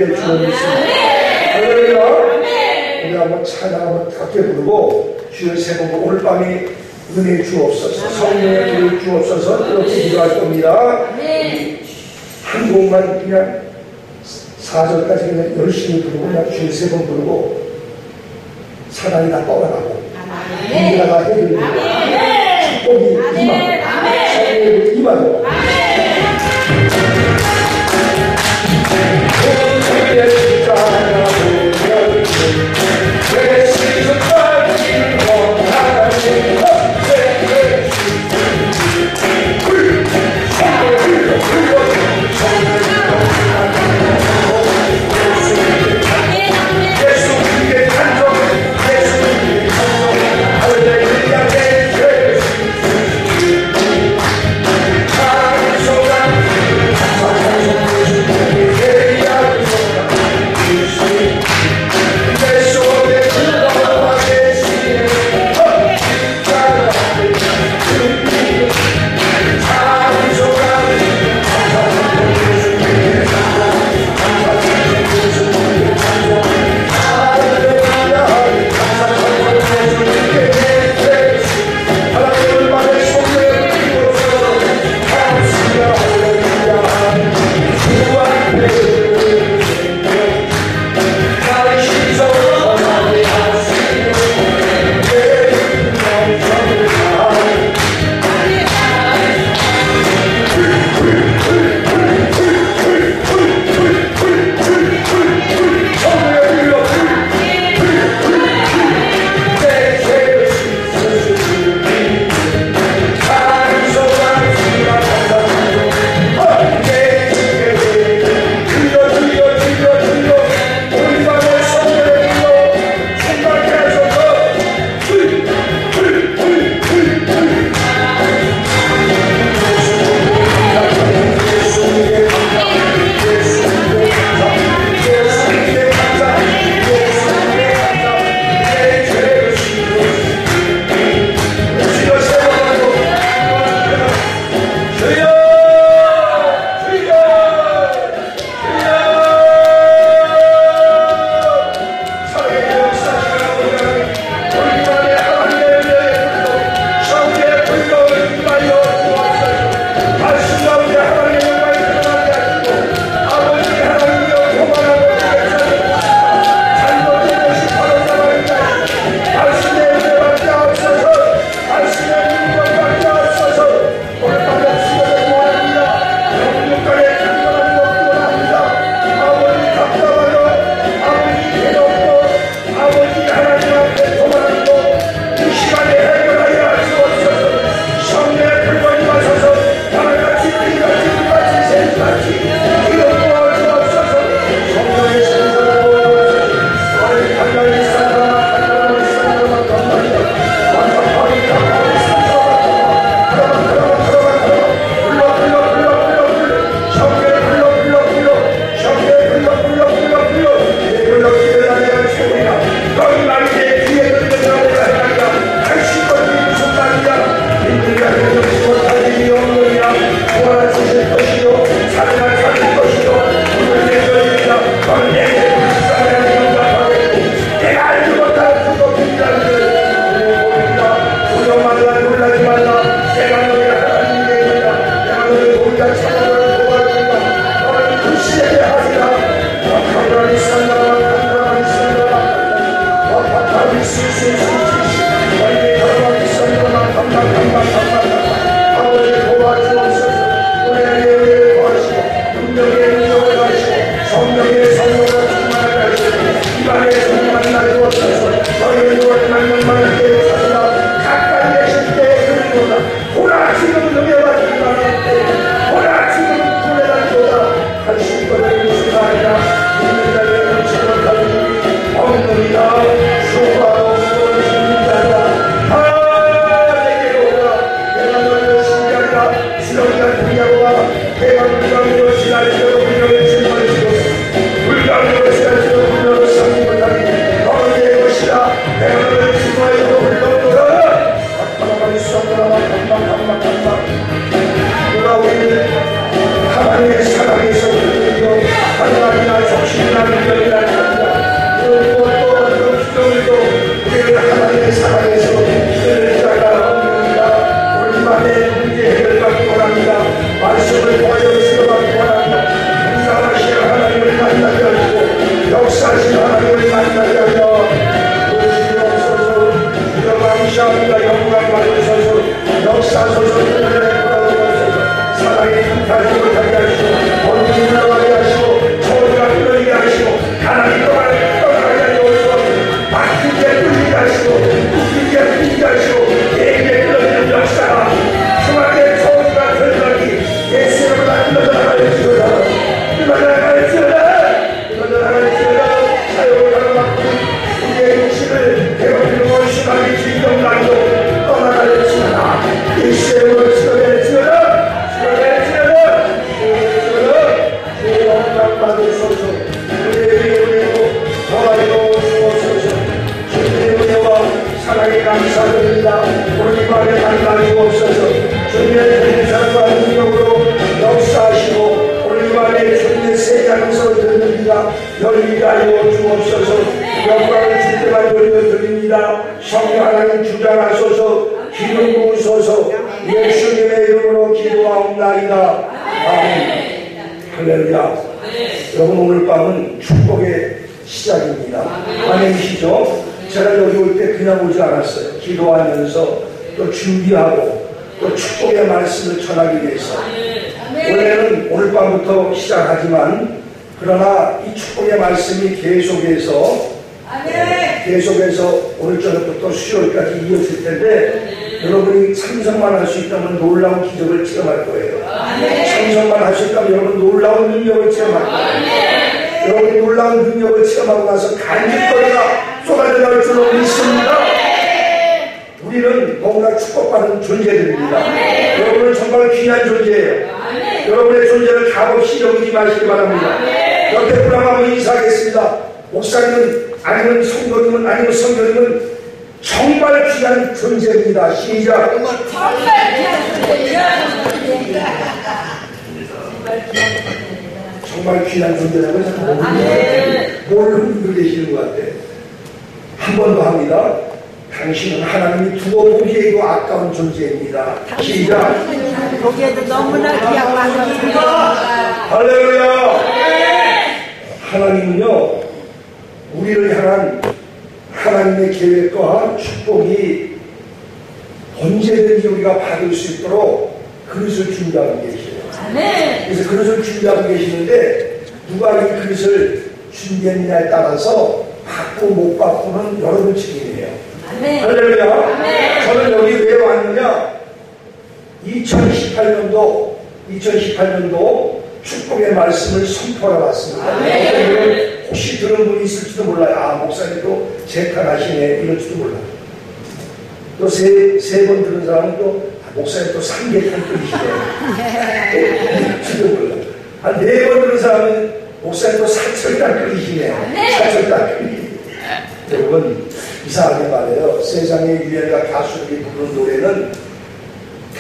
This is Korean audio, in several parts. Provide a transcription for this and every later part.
우리의 주님이 있습니다. 할렐루야. 우리 한번 찬양하고 함께 부르고 주의 세번 오늘 밤이 은혜 주옵소서, 성령의 은혜 주옵소서 이렇게 기도할 겁니다. 한 곡만 그냥 4절까지 그냥 열심히 부르고 그냥 주의 세번 부르고 사랑이 다 떠나가고 우리가 다 해드립니다. 축복이 임하고 성령의 임하고 하나님의 사랑에서 하나님의 적시 신나는 연락합니다. 그리고 또 기도도 우리를 하나님의 사랑에서 이끌을 자가 없습니다. 우리 밤에 문제 해결받기 원합니다. 말씀을 보여 주시기 원합니다. 공사하시는 하나님을 만나게 하시고 역사하시는 하나님을 만나게 하여 주옵소서. 주여 영광 받으소서. 역사하소서. 사랑의 힘을 못하게 하시고 언니 나가게 하시고 서로가 끌어지게 하시고 하나님 떠나게 하시고 막히게 끌리게 하시고 웃기게 끌리게 하시고 예의에 끌어지는 역사가 수많은 서로가 들어가기 예수님을 끌어나가지어다 사용을 받고 우리의 육신을 배워주는 것 심하게 즐거운 날도 떠나가지어다 예수의 것을 지어다 받으소서. 우리의 은혜로 더하여 주옵소서. 주님의 은혜와 사랑에 감사드립니다. 오늘 밤에 만나고 없어서 주님의 사랑과 능력으로 역사하시고 오늘 밤에 주님의 세상에서 듣는 귀가 열리게 하여 주옵소서. 영광을 주께만 돌려드립니다. 성령 하나님 주장하소서. 기름 부으소서. 예수님의 이름으로 기도하옵나이다. 아멘. 할렐루야. 여러분 오늘 밤은 축복의 시작입니다. 아멘이시죠? 제가 여기 올 때 그냥 오지 않았어요. 기도하면서 또 준비하고 또 축복의 말씀을 전하기 위해서. 원래는 오늘 밤부터 시작하지만 그러나 이 축복의 말씀이 계속해서 오늘 저녁부터 수요일까지 이어질 텐데 여러분이 참석만 할 수 있다면 놀라운 기적을 체험할 거예요. 참석만 할 수 있다면 여러분 놀라운 능력을 체험할 거예요. 여러분이 놀라운 능력을 체험하고 나서 간직거리가 쏟아져 나올 줄로 믿습니다. 우리는 너무나 축복받은 존재들입니다. 여러분은 정말 귀한 존재예요. 여러분의 존재를 값없이 여기지 마시기 바랍니다. 옆에 불러가면 인사하겠습니다. 목사님은 아니면 성도님은 아니면 성도님은 정말 귀한 존재입니다. 시작. 정말 귀한 존재라고 뭘 흔들고 계시는 것 같아. 한 번 더 합니다. 당신은 하나님이 두고 보기에도 아까운 존재입니다. 시작. 보기에도 너무나 귀한 존재입니다. 할렐루야. 하나님은요 우리를 향한 하나님의 계획과 축복이 언제든지 우리가 받을 수 있도록 그릇을 준비하고 계시죠. 그래서 그릇을 준비하고 계시는데 누가 이 그릇을 준비했느냐에 따라서 받고 못 받고는 여러분 책임이에요. 할렐루야. 저는 여기 왜 왔느냐, 2018년도 축복의 말씀을 선포하러 왔습니다. 혹시 들은 분이 있을지도 몰라요. 아, 목사님도 재탄하시네 이럴지도 몰라요. 또 세 번 들은 사람은 또 목사님 또 삼계탕 끓이시네 이럴지도 몰라요. 한 4번 들은 사람은 목사님 또 사철탕 끓이시네 사철탕 끓이시네. 여러분 이상하게 말해요. 세상의 유행가 가수들이 부르는 노래는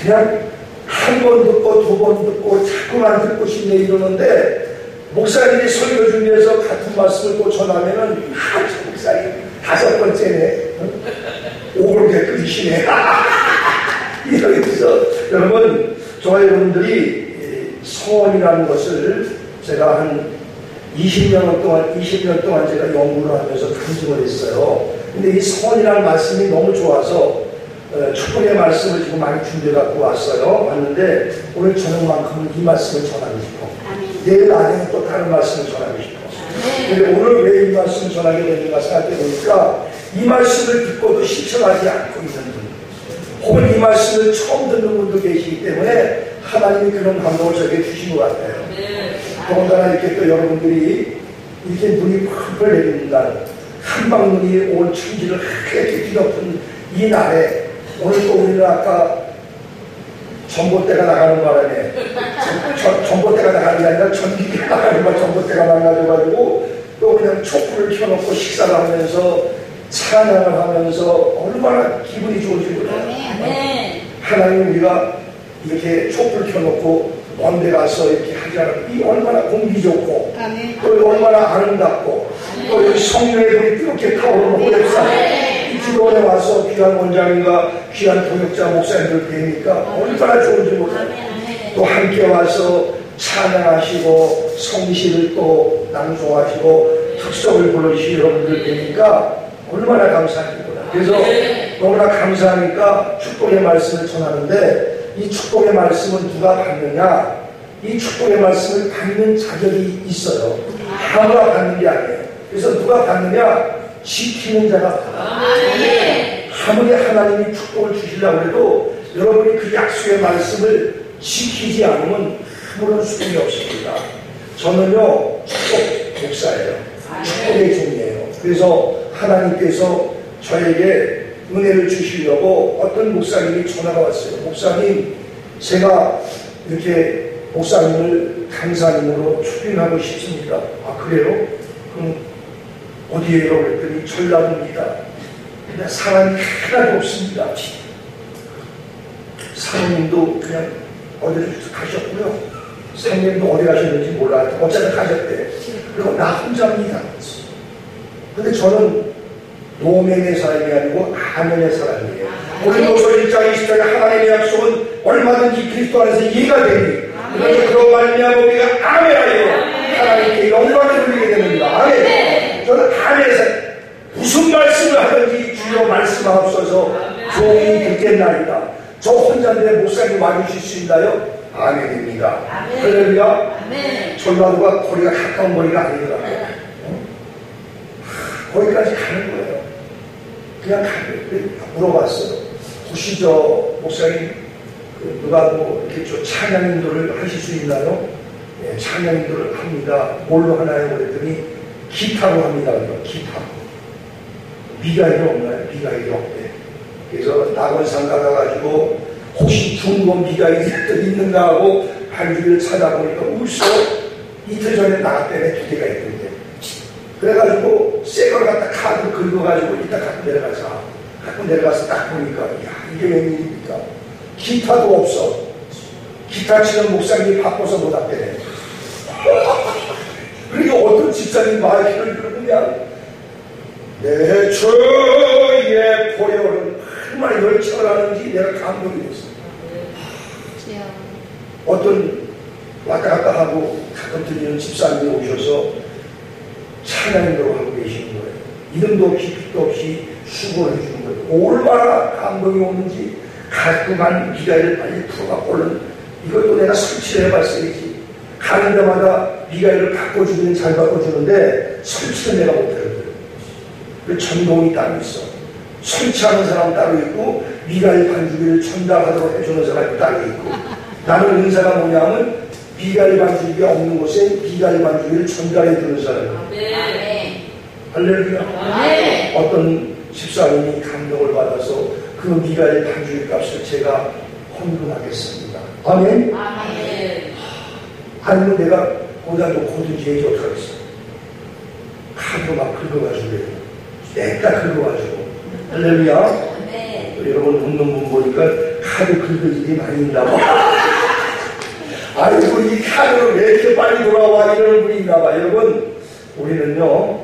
그냥 한 번 듣고 2번 듣고 자꾸만 듣고 싶네 이러는데 목사님이 설교 준비해서 같은 말씀을 또 전하면은 목사님 5번째네 오그렇게 끓이시네 이러면서 여러분 저와 여러분들이 서원이라는 것을 제가 한 20년 동안 제가 연구를 하면서 탐증을 했어요. 근데 이 서원이라는 말씀이 너무 좋아서 축복의 말씀을 지금 많이 준비해 갖고 왔어요. 왔는데 오늘 저녁만큼은 이 말씀을 전하고 싶어. 내일 안에는 또 다른 말씀을 전하고 싶어. 근데 오늘 왜 이 말씀을 전하게 되는가 생각해 보니까 이 말씀을 듣고도 실천하지 않고 있는 분, 혹은 이 말씀을 처음 듣는 분도 계시기 때문에 하나님이 그런 감동을 저에게 주신 것 같아요. 더군다나 이렇게 또 여러분들이 이렇게 눈이 펄펄 내리는 날, 한방눈이 온 천지를 하얗게 뒤덮은 이 날에 오늘 또 우리는 아까 전봇대가 나가는 바람에 전봇대가 나가는 게 아니라 전기가 나가는 바람에 전봇대가 망가져가지고 또 그냥 촛불을 켜놓고 식사를 하면서 찬양을 하면서 얼마나 기분이 좋은지 몰라요. 하나님 우리가 이렇게 촛불 켜놓고 먼데 가서 이렇게 하지 않으면 이 얼마나 공기 좋고 아멘. 또 얼마나 아름답고 또 여기 성령의 불이 이렇게 타오르는 호랩산 이 주변에 와서 귀한 원장님과 귀한 동역자 목사님들 뵈니까 얼마나 좋은지 몰라요. 또 함께 와서 찬양하시고 성시를 또 낭송하시고 특성을 부르시는 여러분들 뵈니까 얼마나 감사합니다. 그래서 너무나 감사하니까 축복의 말씀을 전하는데 이 축복의 말씀은 누가 받느냐? 이 축복의 말씀을 받는 자격이 있어요. 아무나 받는 게 아니에요. 그래서 누가 받느냐? 지키는 자가 받아. 아무리 하나님이 축복을 주시려고 해도 여러분이 그 약속의 말씀을 지키지 않으면 아무런 수용이 없습니다. 저는요 축복 목사예요. 축복의 종이에요. 그래서 하나님께서 저에게 은혜를 주시려고 어떤 목사님이 전화가 왔어요. 목사님, 제가 이렇게 목사님을 강사님으로 추빙하고 싶습니다. 아, 그래요? 그럼 어디에요? 그랬더니 전라도입니다. 근데 사람이 하나도 없습니다. 사모님도 그냥 어디를 가셨고요. 사모님도 어디 가셨는지 몰라요. 어차피 가셨대. 그리고 나 혼자입니다. 근데 저는 노맹의 사람이 아니고 아멘의 사람이에요. 고린도서 1장 20절에 하나님의 약속은 얼마든지 그리스도 안에서 이해가 되니 그래서 그런 말미암아 우리가 아멘하여 하나님께 영광을 돌리게 됩니다. 아멘. 저는 아멘에서 무슨 말씀을 하든지 주여 말씀하옵소서 종이 듣겠나이다. 저 혼자인데 목사님 와주실 수 있나요? 아멘입니다. 할렐루야. 전라도가 거리가 가까운 거리가 아니더라고요. 거기까지 가는 거예요. 그냥 물어봤어요. 혹시 저 목사님 누가 뭐 이렇게 저 찬양 인도를 하실 수 있나요? 네, 찬양 인도를 합니다. 뭘로 하나요? 그랬더니 기타로 합니다. 기타. 미가일이 없나요? 미가일이 없대. 그래서 낙원산 가가지고 혹시 중국 미가일이 있는가 하고 반주를 찾아보니까 울서 이틀 전에 나갔대네. 2개가 있던데. 그래가지고 새 걸 갖다 카드 긁어가지고 이따 갖고 내려가자. 갖고 내려가서 딱 보니까 야 이게 웬일입니까? 기타도 없어. 기타 치는 목사님이 바빠서 못 왔대네. 그리고 어떤 집사님 마이크를 들으면 내 주의 보혈은 얼마나 열창을 하는지 내가 감동이 됐어. 어떤 왔다 갔다 하고 가끔 들리는 집사님이 오셔서 찬양으로 하고 계시는 거예요. 이름도 없이 빛도 없이 수고를 해주는 거예요. 얼마나 감동이 오는지 가끔한 미가일을 빨리 풀어갖고 얼른 이것도 내가 설치를 해봤어야지. 가는 데마다 미가일을 바꿔주기는 잘 바꿔주는데 설치는 내가 못해요. 그 전공이 따로 있어. 설치하는 사람 따로 있고 미가일 반주기를 전달하도록 해주는 사람이 따로 있고 나는 은사가 뭐냐면 미가일 반주기가 없는 곳에 미가일 반주기를 전달해 주는 사람이에요. 할렐루야. 어떤 집사님이 감동을 받아서 그 미가일 반주기 값을 제가 헌금하겠습니다. 아멘. 아니면 내가 거기다 놓고든지 해지 어떡하겠어. 카드 막 긁어가지고 내가 긁어가지고 할렐루야. 여러분 웃는 분 보니까 카드 긁을 일이 많이 있나 봐. 아이고 이 카드로 왜 이렇게 빨리 돌아와 이러는 분이 있나 봐. 여러분 우리는요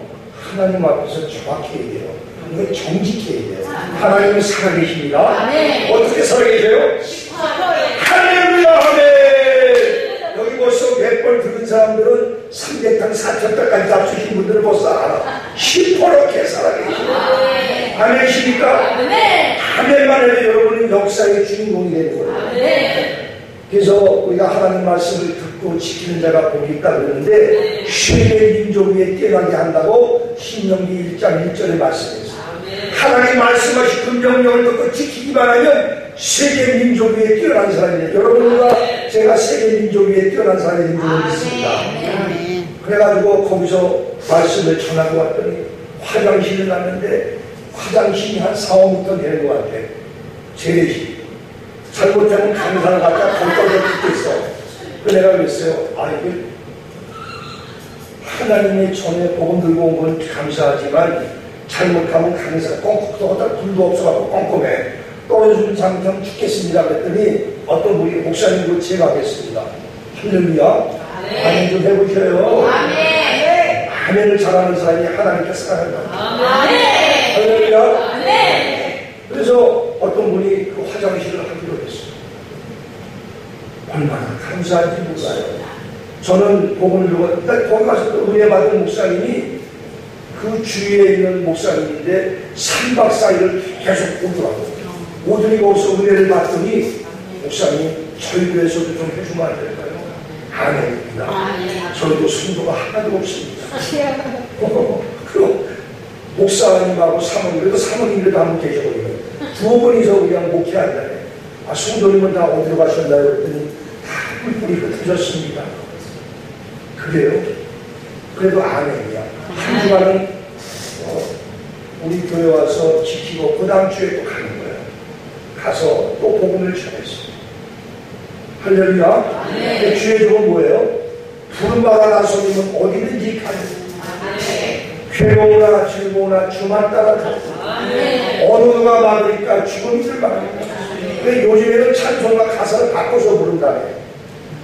하나님 앞에서 정확히 얘기해요. 이거 정직히 얘기해요. 하나님은 살아계십니다. 어떻게 살아계세요? 할렐루야. 아멘. 여기 벌써 100번 들은 사람들은 삼계탕 4천탕까지 잡수신 분들은 벌써 알아. 시퍼렇게 살아계시죠. 아멘이십니까? 아멘만 해도 여러분은 역사의 주인공이 되는 거예요. 그래서 우리가 하나님 말씀을 듣고 지키는 자가 복이 있다 그러는데 세계 민족 위에 뛰어나게 한다고 신명기 1장 1절에 말씀했어요. 하나님 말씀하신 그 명령을 듣고 지키기만 하면 세계 민족 위에 뛰어난 사람이에요. 여러분과 제가 세계 민족 위에 뛰어난 사람이 된 줄을 믿습니다. 그래가지고 거기서 말씀을 전하고 왔더니 화장실을 갔는데 화장실이 한 4~5m 되는 것 같아. 재래식. 잘못하면 강사를 갖다 덜덜덜 듣겠어. 내가 그랬어요. 아, 이게 하나님의 전에 복음 들고 온 건 감사하지만 잘못하면 강사 꽁꽁 불도 없어갖고 꼼꼼해. 떨어지면 잘못하면 죽겠습니다. 그랬더니 어떤 우리 목사님도 제가 하겠습니다. 할렐루야. 아멘 좀 해보셔요. 아멘을 잘하는 사람이 하나님께 사랑한다. 할렐루야. 그래서 어떤 분이 그 화장실을 하기로 했어요. 얼마나 감사한지 몰라요. 저는 복음을 들고 거기 가서 또 은혜 받은 목사님이 그 주위에 있는 목사님인데 3박 4일을 계속 오더라고요. 오더니 거기서 은혜를 받더니 목사님 저희 교회에서도 좀 해주면 안 될까요? 아멘입니다. 저희도 성도가 하나도 없습니다. 그리고 목사님하고 사모님도 사모님들도 한 분 계셔버려요. 두 분이서 그냥 목회한다네. 아, 성도님은 다 어디로 가셨나요? 그랬더니 다 뿔뿔이 흩어졌습니다. 그래요? 그래도 아멘이야. 한 주간은 우리 교회 와서 지키고 그 다음 주에 또 가는 거야. 가서 또 복음을 전했어. 할렐루야. 주의 종은 뭐예요? 부름받아 나서님은 어디든지 가는 괴로우나 즐거우나 주만 따라 가고 어느 누가 막으니까 죽음이들 막으니까. 근데 요즘에는 찬송가 가사를 바꿔서 부른다네.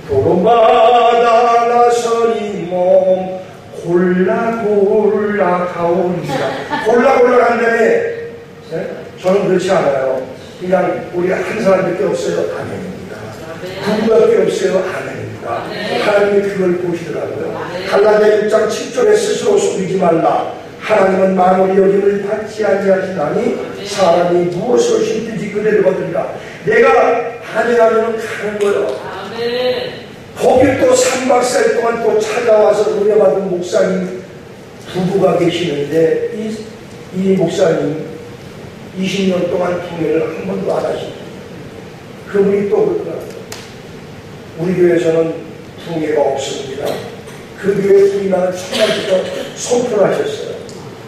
부름받아 나서니 몸 골라 가오리라. 골라 간다네. 네? 저는 그렇지 않아요. 그냥 우리 한 사람밖에 없어요. 아멘입니다. 누구밖에 없어요. 아멘입니다. 하나님이 그걸 보시더라고요. 갈라디아 6장 7절에 스스로 속이지 말라. 하나님은 만물이 여김을 받지 아니하시나니 사람이 무엇으로 심든지 그대로 거두리라. 내가 아멘하면 가는 거예요. 거길 또 3박 4일 동안 또 찾아와서 은혜받은 목사님 부부가 계시는데 이 목사님 20년 동안 부회를 한 번도 안 하시고 그분이 또 그러더라고요. 우리 교회에서는 부회가 없습니다. 그 교회 부인하는 첫날부터 선포를 하셨어요.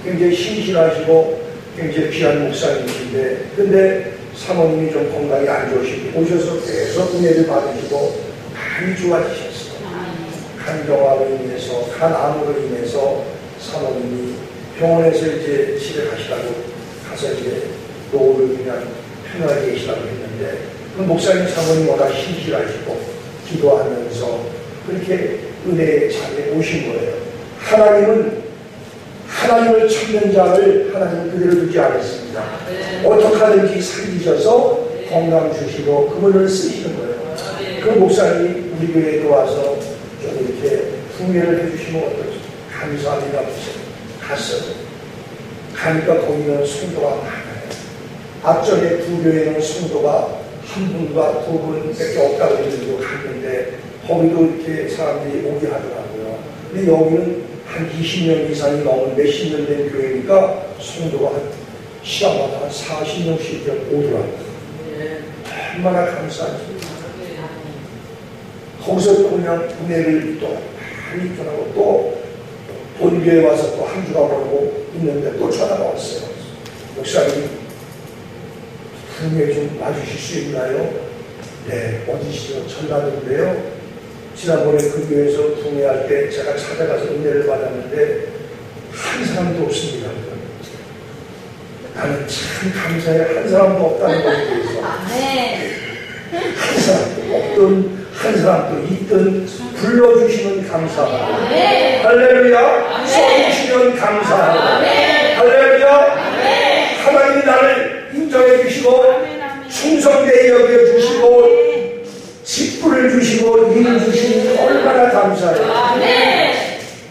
굉장히 신실하시고 굉장히 귀한 목사님이신데 근데 사모님이 좀 건강이 안 좋으시고 오셔서 계속 은혜를 받으시고 많이 좋아지셨어요. 간경화로 인해서 간암으로 인해서 사모님이 병원에서 이제 집에 가시라고 가서 이제 노후를 그냥 편하게 계시라고 했는데 그 목사님 사모님 워낙 신실하시고 기도하면서 그렇게 은혜의 자리에 오신 거예요. 하나님을 찾는 자를 하나님은 그대로 두지 않았습니다. 어떻게 하든지 살리셔서 건강 주시고 그분을 쓰시는 거예요. 그 목사님이 우리 교회에 와서 좀 이렇게 풍요를 해주시면 어떨지 감사합니다. 갔어요. 가니까 거기는 성도가 많아요. 앞전에 두 교회는 성도가 한 분과 두 분밖에 없다고 해서 갔는데 거기도 이렇게 사람들이 오게 하더라고요. 근데 여기는 한 20년 이상이 넘은 몇십 년 된 교회니까 성도가 한 시간마다 한 40명씩 오더라고요. 얼마나 감사한지. 거기서 또 그냥 은혜를 또 많이 전하고 또 본교에 와서 또 한 주가 멀고 있는데 또 전화가 왔어요. 목사님 분명히 좀 와주실 수 있나요? 네, 어디시죠? 전라도인데요. 지난번에 그 교회에서 부흥회할 때 제가 찾아가서 은혜를 받았는데 한 사람도 없습니다. 나는 참 감사해. 한 사람도 없다는 것에 대해서 한 사람도 없든 한 사람도 있든 불러주시면 감사하고 할렐루야. 써주시면 감사하고 할렐루야. 하나님이 나를 인정해 주시고 충성되게 여겨주시고 직분을 주시고 일을 주시니 얼마나 감사해요.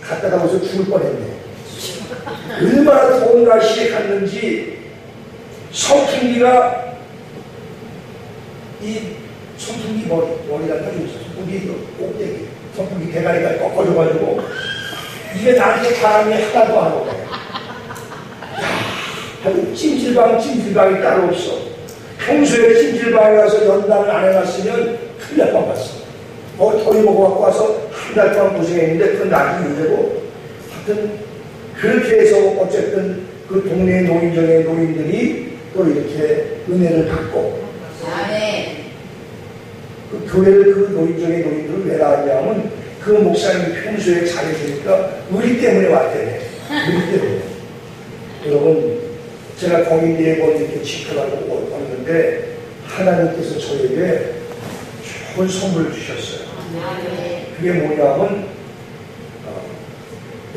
갔다가 와서 죽을 뻔했네. 얼마나 더운 날씨에 갔는지 선풍기가 이 선풍기 머리가 떠져 있어서 우리 꼭대기 선풍기 대가리가 꺾어져가지고 이게 나한테 바람이 하나도 안 오네. 아주 찜질방이 따로 없어. 평소에 찜질방에 가서 연단을 안 해놨으면 큰일 날 뻔봤어. 더위 먹어갖고 와서 한 달 동안 고생했는데 그건 나중에 문제고 하여튼 그렇게 해서 어쨌든 그 동네 노인정의 노인들이 또 이렇게 은혜를 받고 그 교회를 그 노인정의 노인들을 왜 나왔냐면 그 목사님이 평소에 잘해주니까 우리 때문에 왔대네. 우리 때문에. 여러분 제가 거기 4번 이렇게 지켜가지고 왔는데 하나님께서 저에게 좋은 선물을 주셨어요. 그게 뭐냐면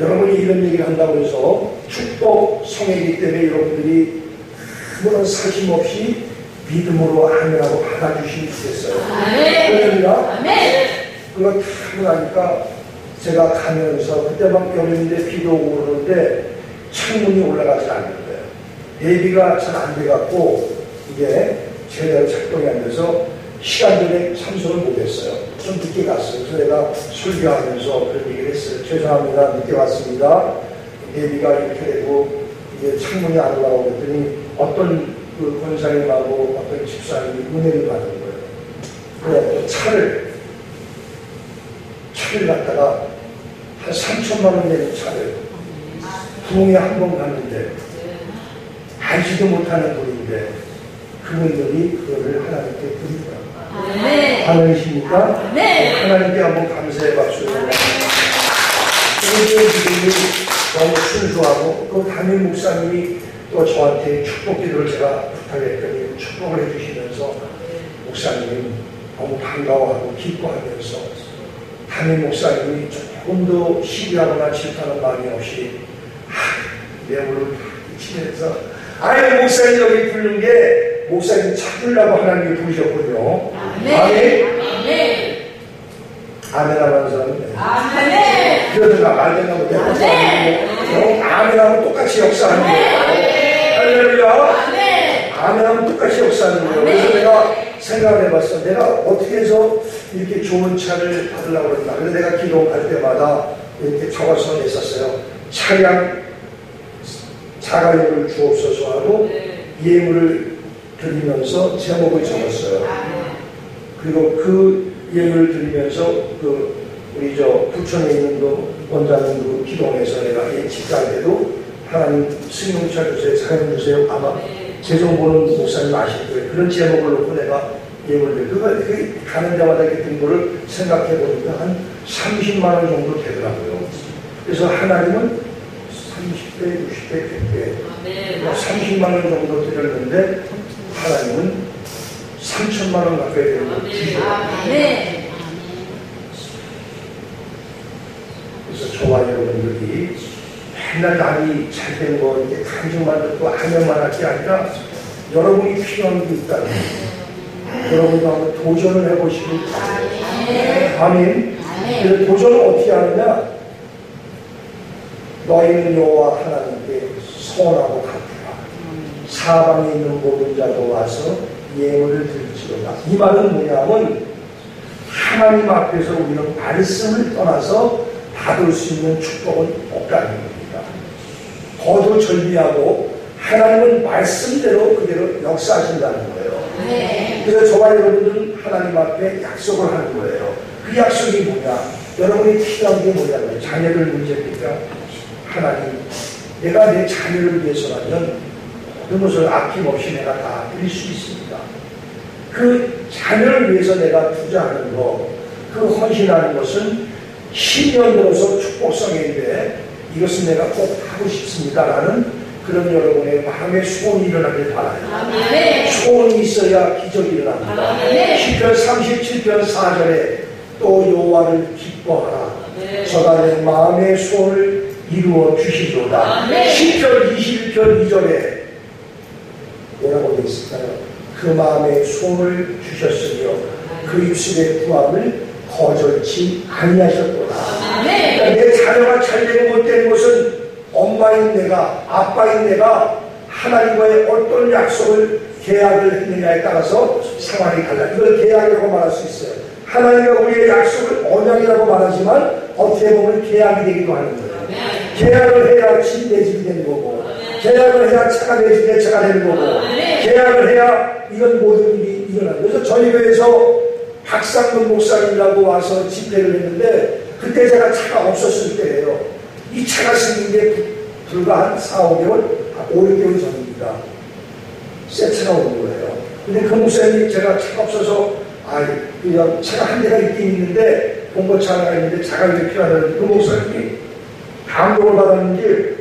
여러분이 이런 얘기를 한다고 해서 축복 성회이기 때문에 여러분들이 아무런 사심 없이 믿음으로 아멘하고 받아주시면 좋겠어요. 그러니까 그거 다 하고 나니까 제가 가면서 그때 막 여름인데 비도 오고 그러는데 창문이 올라가지 않는 거예요. 대비가 잘 안 돼갖고 이게 제대로 작동이 안 돼서 시간전에 참석을 못했어요. 좀 늦게 갔어요. 그래서 내가 설교하면서 그런 얘기를 했어요. 죄송합니다. 늦게 왔습니다. 대비가 이렇게 되고 이게 창문이 안 올라오고 그랬더니 어떤 그 권사님하고 어떤 집사님이 은혜를 받은 거예요. 그래서 차를 갖다가 한 3천만 원 내는 차를 부흥에 한 번 갔는데 알지도 못하는 분인데 그분들이 그거를 하나님께 드리더라고요. 하나님이십니까? 하나님께 한번 감사의 박수를 그분들이 너무 순수하고 또 담임 목사님이 또 저한테 축복 기도를 제가 부탁했더니 축복을 해주시면서 목사님 너무 반가워하고 기뻐하면서 담임 목사님이 조금도 시기하거나 질투하는 마음이 없이 내 몸을 치면서 아니 목사님 여기 부르는 게 목사님 찾으려고 하나님이 부르셨군요. 아멘 하는 사람인데 그러다가 말대나 못해 아멘하면 똑같이 역사하는 거예요. 할렐루야. 아멘하면 똑같이 역사하는 거예요. 그래서 내가 생각을 해봤어. 내가 어떻게 해서 이렇게 좋은 차를 받으려고 그랬나. 그래서 내가 기도할 때마다 이렇게 적어서 냈었어요. 차량 자가용을 주옵소서 하고 예물을 드리면서 제목을 적었어요. 그리고 그 예물을 드리면서 그 우리 저 부천에 있는 그 원장님 그 기동에서 내가 집사할 때도 하나님 승용차 주세요, 자가용 주세요. 아마 제 정보는 목사님 아실 거예요. 그런 제목을 놓고 내가 예물을 그거 가는 데마다 이렇게 든 거를 생각해 보니까 한 30만 원 정도 되더라고요. 그래서 하나님은 30배, 60배, 100배 30만 원 정도 드렸는데 하나님은 3천만 원 가까이 되는 걸 주시더라고요. 그래서 저와 여러분들이 맨날 남이 잘 된 거 이렇게 간증만 듣고 하면만 할 게 아니라 여러분이 필요한 게 있다는 거예요. 여러분도 한번 도전을 해보시기 바랍니다. 아멘. 그래서 도전을 어떻게 하느냐? 너희는 여호와 하나님께 선하고 갚으라. 사방에 있는 모든 자도 와서 예물을 드릴지로다. 이 말은 뭐냐면 하나님 앞에서 우리는 말씀을 떠나서 받을 수 있는 축복은 없다는 겁니다. 거두절미하고 하나님은 말씀대로 그대로 역사하신다는 거예요. 그래서 저와 여러분들은 하나님 앞에 약속을 하는 거예요. 그 약속이 뭐냐? 여러분이 필요한 게 뭐냐면 자녀들 문제입니까? 하나님, 내가 내 자녀를 위해서라면 그것을 아낌없이 내가 다 드릴 수 있습니다. 그 자녀를 위해서 내가 투자하는 것, 그 헌신하는 것은 10년 들어서 축복성인데 이것은 내가 꼭 하고 싶습니다라는 그런 여러분의 마음의 소원이 일어나길 바라요. 소원이 있어야 기적이 일어납니다. 시편 37편 4절에 또 여호와를 기뻐하라. 저가 내 마음의 소원을 이루어 주시도다. 시편 21편 2절에 뭐라고 되어 있을까요? 그 마음의 소원을 주셨으며 그 입술의 구함을 거절치 아니하셨도다. 그러니까 내 자녀가 잘되고 못되는 것은 엄마인 내가, 아빠인 내가 하나님과의 어떤 약속을 계약을 했느냐에 따라서 상황이 달라. 이걸 계약이라고 말할 수 있어요. 하나님과 우리의 약속을 언약이라고 말하지만 어떻게 보면 계약이 되기도 하는 거예요. 계약을 해야 집 내 집이 되는 거고, 계약을 해야 차가 내 차가 되는 거고, 계약을 해야 이건 모든 일이 일어나는 거예요. 그래서 저희 교회에서 박상근 목사님이라고 와서 집회를 했는데 그때 제가 차가 없었을 때예요. 이 차가 생긴 게 불과 한 4, 5개월, 5, 6개월 전입니다. 새 차가 온 거예요. 근데 그 목사님이 제가 차가 없어서 그냥 차가 한 대가 있긴 있는데 봉고차 하나가 있는데 차가 왜 필요하다는데 그 목사님이 감동을 받았는지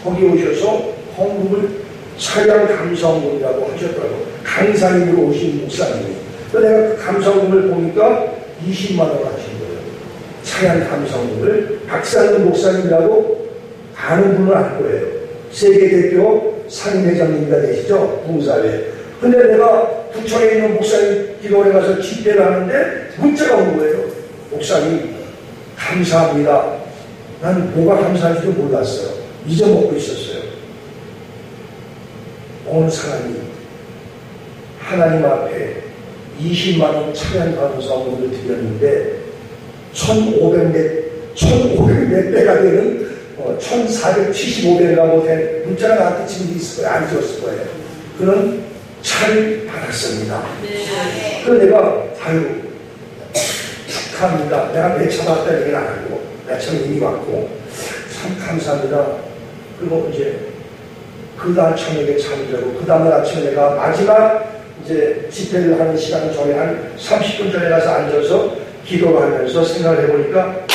거기 오셔서 헌금을 차량 감사원금이라고 하셨더라고요. 강사님으로 오신 목사님이. 그래서 내가 그 감사원금을 보니까 20만 원 하신 거예요. 차량 감사원을 박상근 목사님이라고 아는 분은 알 거예요. 세계 대표 상임회장님이가 되시죠, 부흥사회. 근데 내가 부천에 있는 목사님 기도원에 가서 집회를 하는데 문자가 온 거예요. 목사님 감사합니다. 난 뭐가 감사한지도 몰랐어요. 잊어먹고 있었어요. 어느 사람이 하나님 앞에 20만원 차량 감사원을 드렸는데 1,500 몇 배가 되는 1,475배가 된 문자가 나한테 지금 있을 거예요. 안 지웠을 거예요. 그런 차를 받았습니다. 네. 그래서 내가 아유 축하합니다. 내가 내 차 받았다 얘기는 안 하고 내 차는 이미 받고 참 감사합니다. 그리고 이제 그 다음 저녁에 잠자고 그 다음날 아침에 내가 마지막 이제 집회를 하는 시간 전에 한 30분 전에 가서 앉아서 기도를 하면서 생각을 해보니까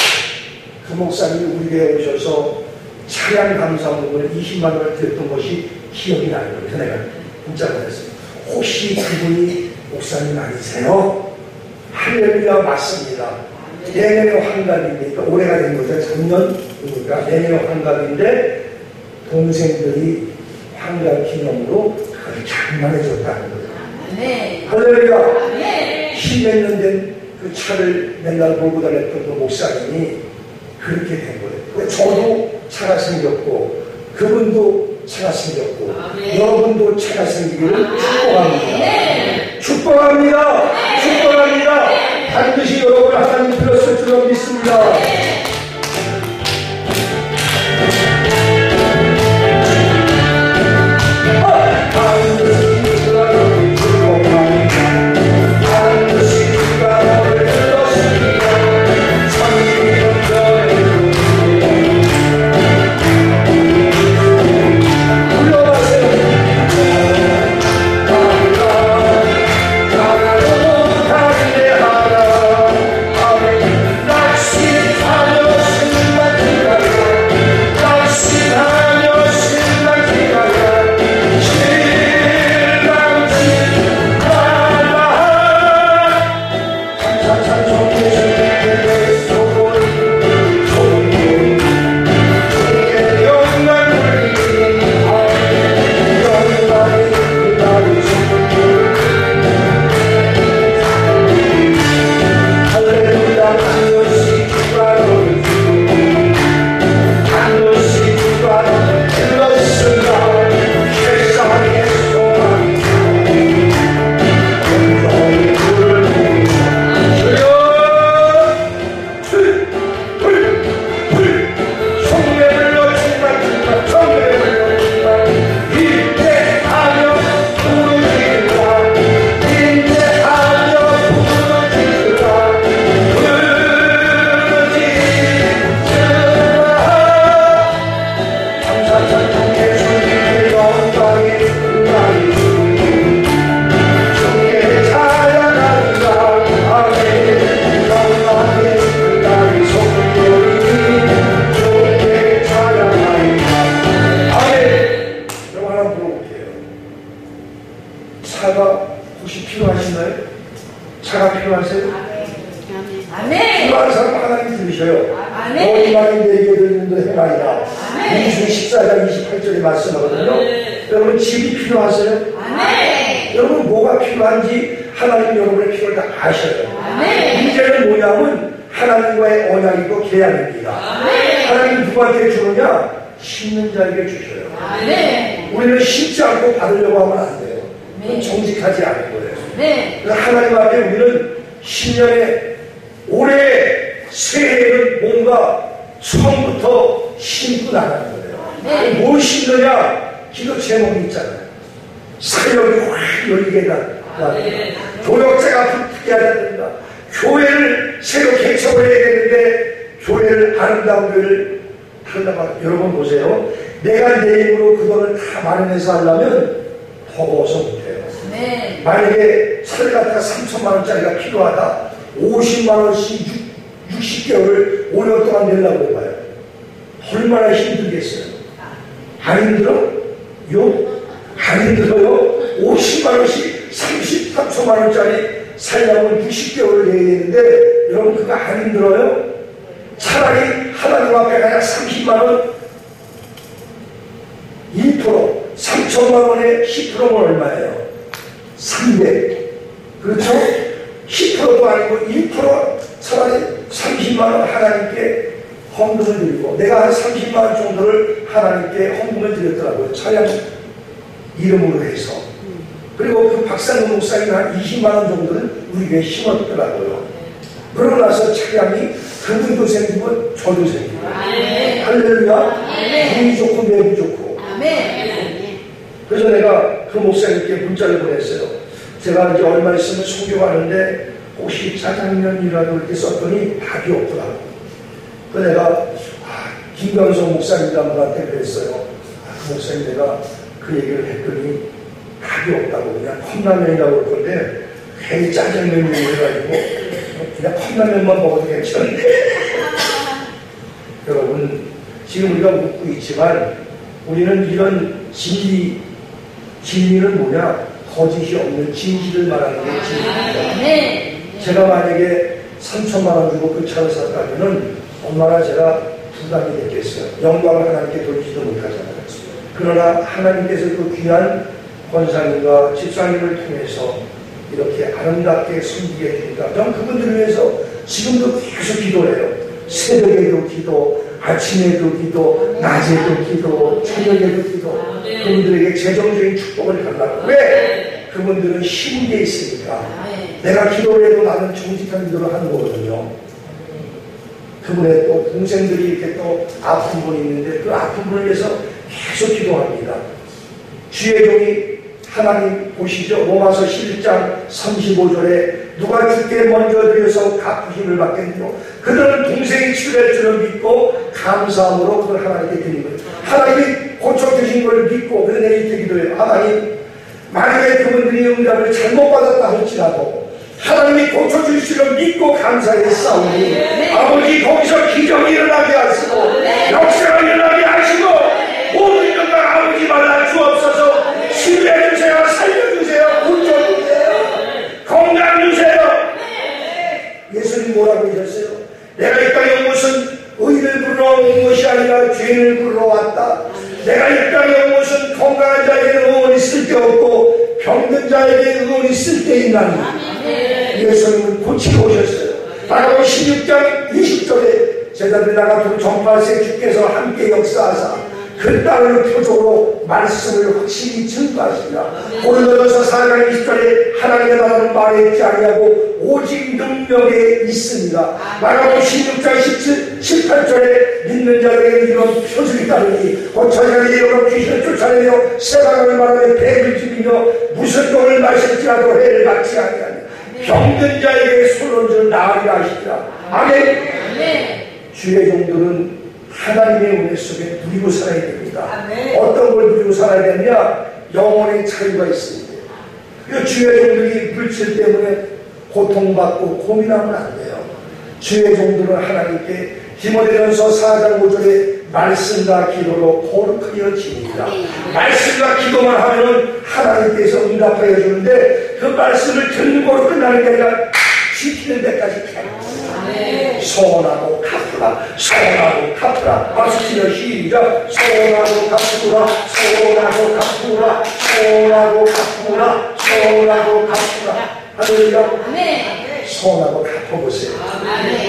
그 목사님이 우리 교회에 오셔서 차량 감사원을 20만 원을 드렸던 것이 기억이 나는 거예요. 그래서 내가 문자 보냈어요. 혹시 그분이 목사님 아니세요? 할렐루야 맞습니다. 내년에 환갑이니까 올해가 된 거죠. 작년이니까 내년에 환갑인데 동생들이 환갑 기념으로 그걸 장만해 줬다는 거예요. 네. 할렐루야. 네. 10몇 년 된 그 차를 맨날 몰고 다녔던 그 목사님이 그렇게 된 거예요. 저도 차가 생겼고 그분도 차가 생겼고 여러분도 차가 생기기를 축복합니다. 네. 축복합니다. 네. 축복합니다. 반드시 여러분 하나님 들었을 줄로 믿습니다. 네. 여러분 보세요. 내가 내 힘으로 그거를 다 마련해서 하려면 버거워서 못해요. 네. 만약에 차를 갖다가 3천만 원짜리가 필요하다. 50만 원씩 60개월을 5년 동안 내려고 해봐요. 얼마나 힘들겠어요. 안 힘들어? 안 힘들어요? 50만 원씩 33천만 원짜리 살려면 60개월을 내야 되는데 여러분 그거 안 힘들어요? 차라리 하나님 앞에 그냥 30만원 1% 3천만원에 10%면 얼마예요? 300. 그렇죠? 10%도 아니고 1% 차라리 30만원 하나님께 헌금을 드리고, 내가 한 30만원 정도를 하나님께 헌금을 드렸더라고요. 차량 이름으로 해서. 그리고 그 박상훈 목사님 한 20만원 정도를 우리 교회에 심었더라고요. 그러고 나서 차량이 그분도 생기고 저도 생기고. 할렐루야. 운이 좋고 매부 좋고. 그래서 내가 그 목사님께 문자를 보냈어요. 제가 이제 얼마 있으면 소교하는데 혹시 짜장면이라도 이렇게 썼더니 답이 없더라고. 그래서 내가 김경성 목사님한테 그랬어요. 그 목사님 내가 그 얘기를 했더니 답이 없다고. 그냥 컵라면이라고 그럴 건데 괜히 짜장면이 해가지고 그냥 컵라면만 먹어도 괜찮은데. 여러분, 지금 우리가 묻고 있지만 우리는 이런 진리는 뭐냐? 거짓이 없는 진실을 말하는 게 진리입니다. 제가 만약에 3천만 원 주고 그 차를 샀다면은 얼마나 제가 부담이 됐겠어요. 영광을 하나님께 돌리지도 못하잖아요. 그러나 하나님께서 그 귀한 권사님과 집사님을 통해서 이렇게 아름답게 섬기게 해주니까 저는 그분들을 위해서 지금도 계속 기도해요. 새벽에도 기도, 아침에도 기도, 낮에도 기도, 저녁에도 기도. 그분들에게 재정적인 축복을 달라고. 왜? 그분들은 쉬운 게 있으니까. 내가 기도를 해도 나는 정직한 기도를 하는 거거든요. 그분의 또 동생들이 이렇게 또 아픈 분이 있는데 그 아픈 분을 위해서 계속 기도합니다. 주의 종이 하나님 보시죠. 로마서 11장 35절에 누가 주께 먼저 드려서 갚으심을 받겠노. 그들은 동생이 치료할 줄을 믿고 감사함으로 그걸 하나님께 드리는 거예요. 하나님이 고쳐주신 걸 믿고 그래서 내가 이렇게 기도해요. 하나님, 만약에 그분들이 응답을 잘못 받았다 할지라도 하나님이 고쳐주시를 믿고 감사해 싸우니 아버지 거기서 기적이 일어나게 하시고 역사가 일어나게 하시고 모든 영광 아버지 받아 주옵소서. 치유해 주세요. 살려주세요. 고쳐주세요. 건강 주세요. 예수님 뭐라고 하셨어요? 내가 이 땅에 온 것은 의를 부르러 온 것이 아니라 죄인을 부르러 왔다. 내가 이 땅에 온 것은 건강한 자에게 의원이 쓸데없고 병든 자에게 의원이 쓸데있나니. 예수님은 고치고 오셨어요. 바로 16장 20절에 제자들 나가도 전파세 주께서 함께 역사하사 그 땅을 표적으로 말씀을 확실히 증거하시니라. 고린도전서 4장 20절에 하나님의 나라는 말에 있지 아니하고 오직 능력에 있습니다. 마가복음 16장 18절에 믿는 자들에게 이런 표적이 따르니 고쳐자들이 여러 귀신을 쫓아내며 세상을 말하며 배를 지니며 무슨 돈을 마실지라도 해를 받지 아니하니 병든 자에게 손을 얹어 나으리라 하시니라. 아멘. 주의 종들은 하나님의 은혜 속에 누리고 살아야 됩니다. 어떤 걸 누리고 살아야 되느냐? 영혼의 자유가 있습니다. 주의 종들이 물질 때문에 고통받고 고민하면 안 돼요. 주의 종들은 하나님께 디모데전서 4장 5절에 말씀과 기도로 거룩하여 지닙니다. 말씀과 기도만 하면 하나님께서 응답하여 주는데 그 말씀을 듣는 거로 끝나는 게 아니라 지키는 데까지 가요. 소원하고 갚으라, 소원하고 갚으라. 박수 치며 시작. 소원하고 갚으라, 소원하고 갚으라, 소원하고 갚으라, 소원하고 갚으라. 할렐루야. 소원하고 갚아보세요.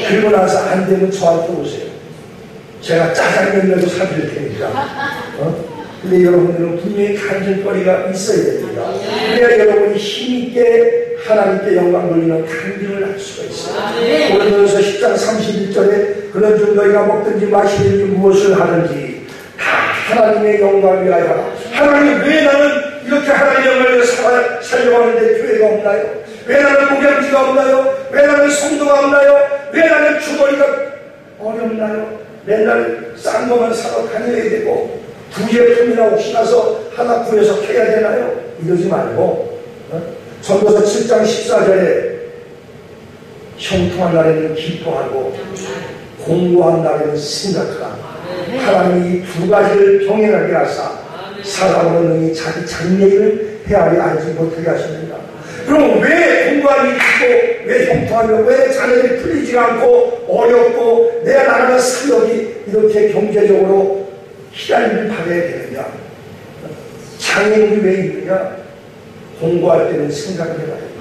그리고 나서 안 되면 저한테 오세요. 제가 짜장면이라도 사드릴 테니까. 근데 여러분들은 분명히 간증거리가 있어야 됩니다. 그래야 여러분이 힘있게 하나님께 영광 돌리는 간증을 할 수가 있어요. 고린도전서 10장 31절에 그런 중 너희가 먹든지 마시든지 무엇을 하든지 다 하나님의 영광을 위하여. 하나님, 왜 나는 이렇게 하나님의 영광을 위해서 살려가는데 교회가 없나요? 왜 나는 목양지가 없나요? 왜 나는 성도가 없나요? 왜 나는 주머니가 어렵나요? 맨날 싼 것만 사러 다녀야 되고 부제품이나 혹시나서 하나 구해서 해야 되나요? 이러지 말고 전도서 7장 14절에 형통한 날에는 기뻐하고 공고한 날에는 생각하라. 하나님이 이 두 가지를 병행하게 하사 사람으로 능히 자기 장래를 헤아려 알지 못하게 하십니다. 그럼 왜 공고한 이러한 일이 있고 왜 형통하며 왜 자녀들이 풀리지가 않고 어렵고 내 나라가 사역이 이렇게 경제적으로 희달림을 받아야 되느냐? 장애물이 왜 있느냐? 공부할 때는 생각을 해봐야 돼요.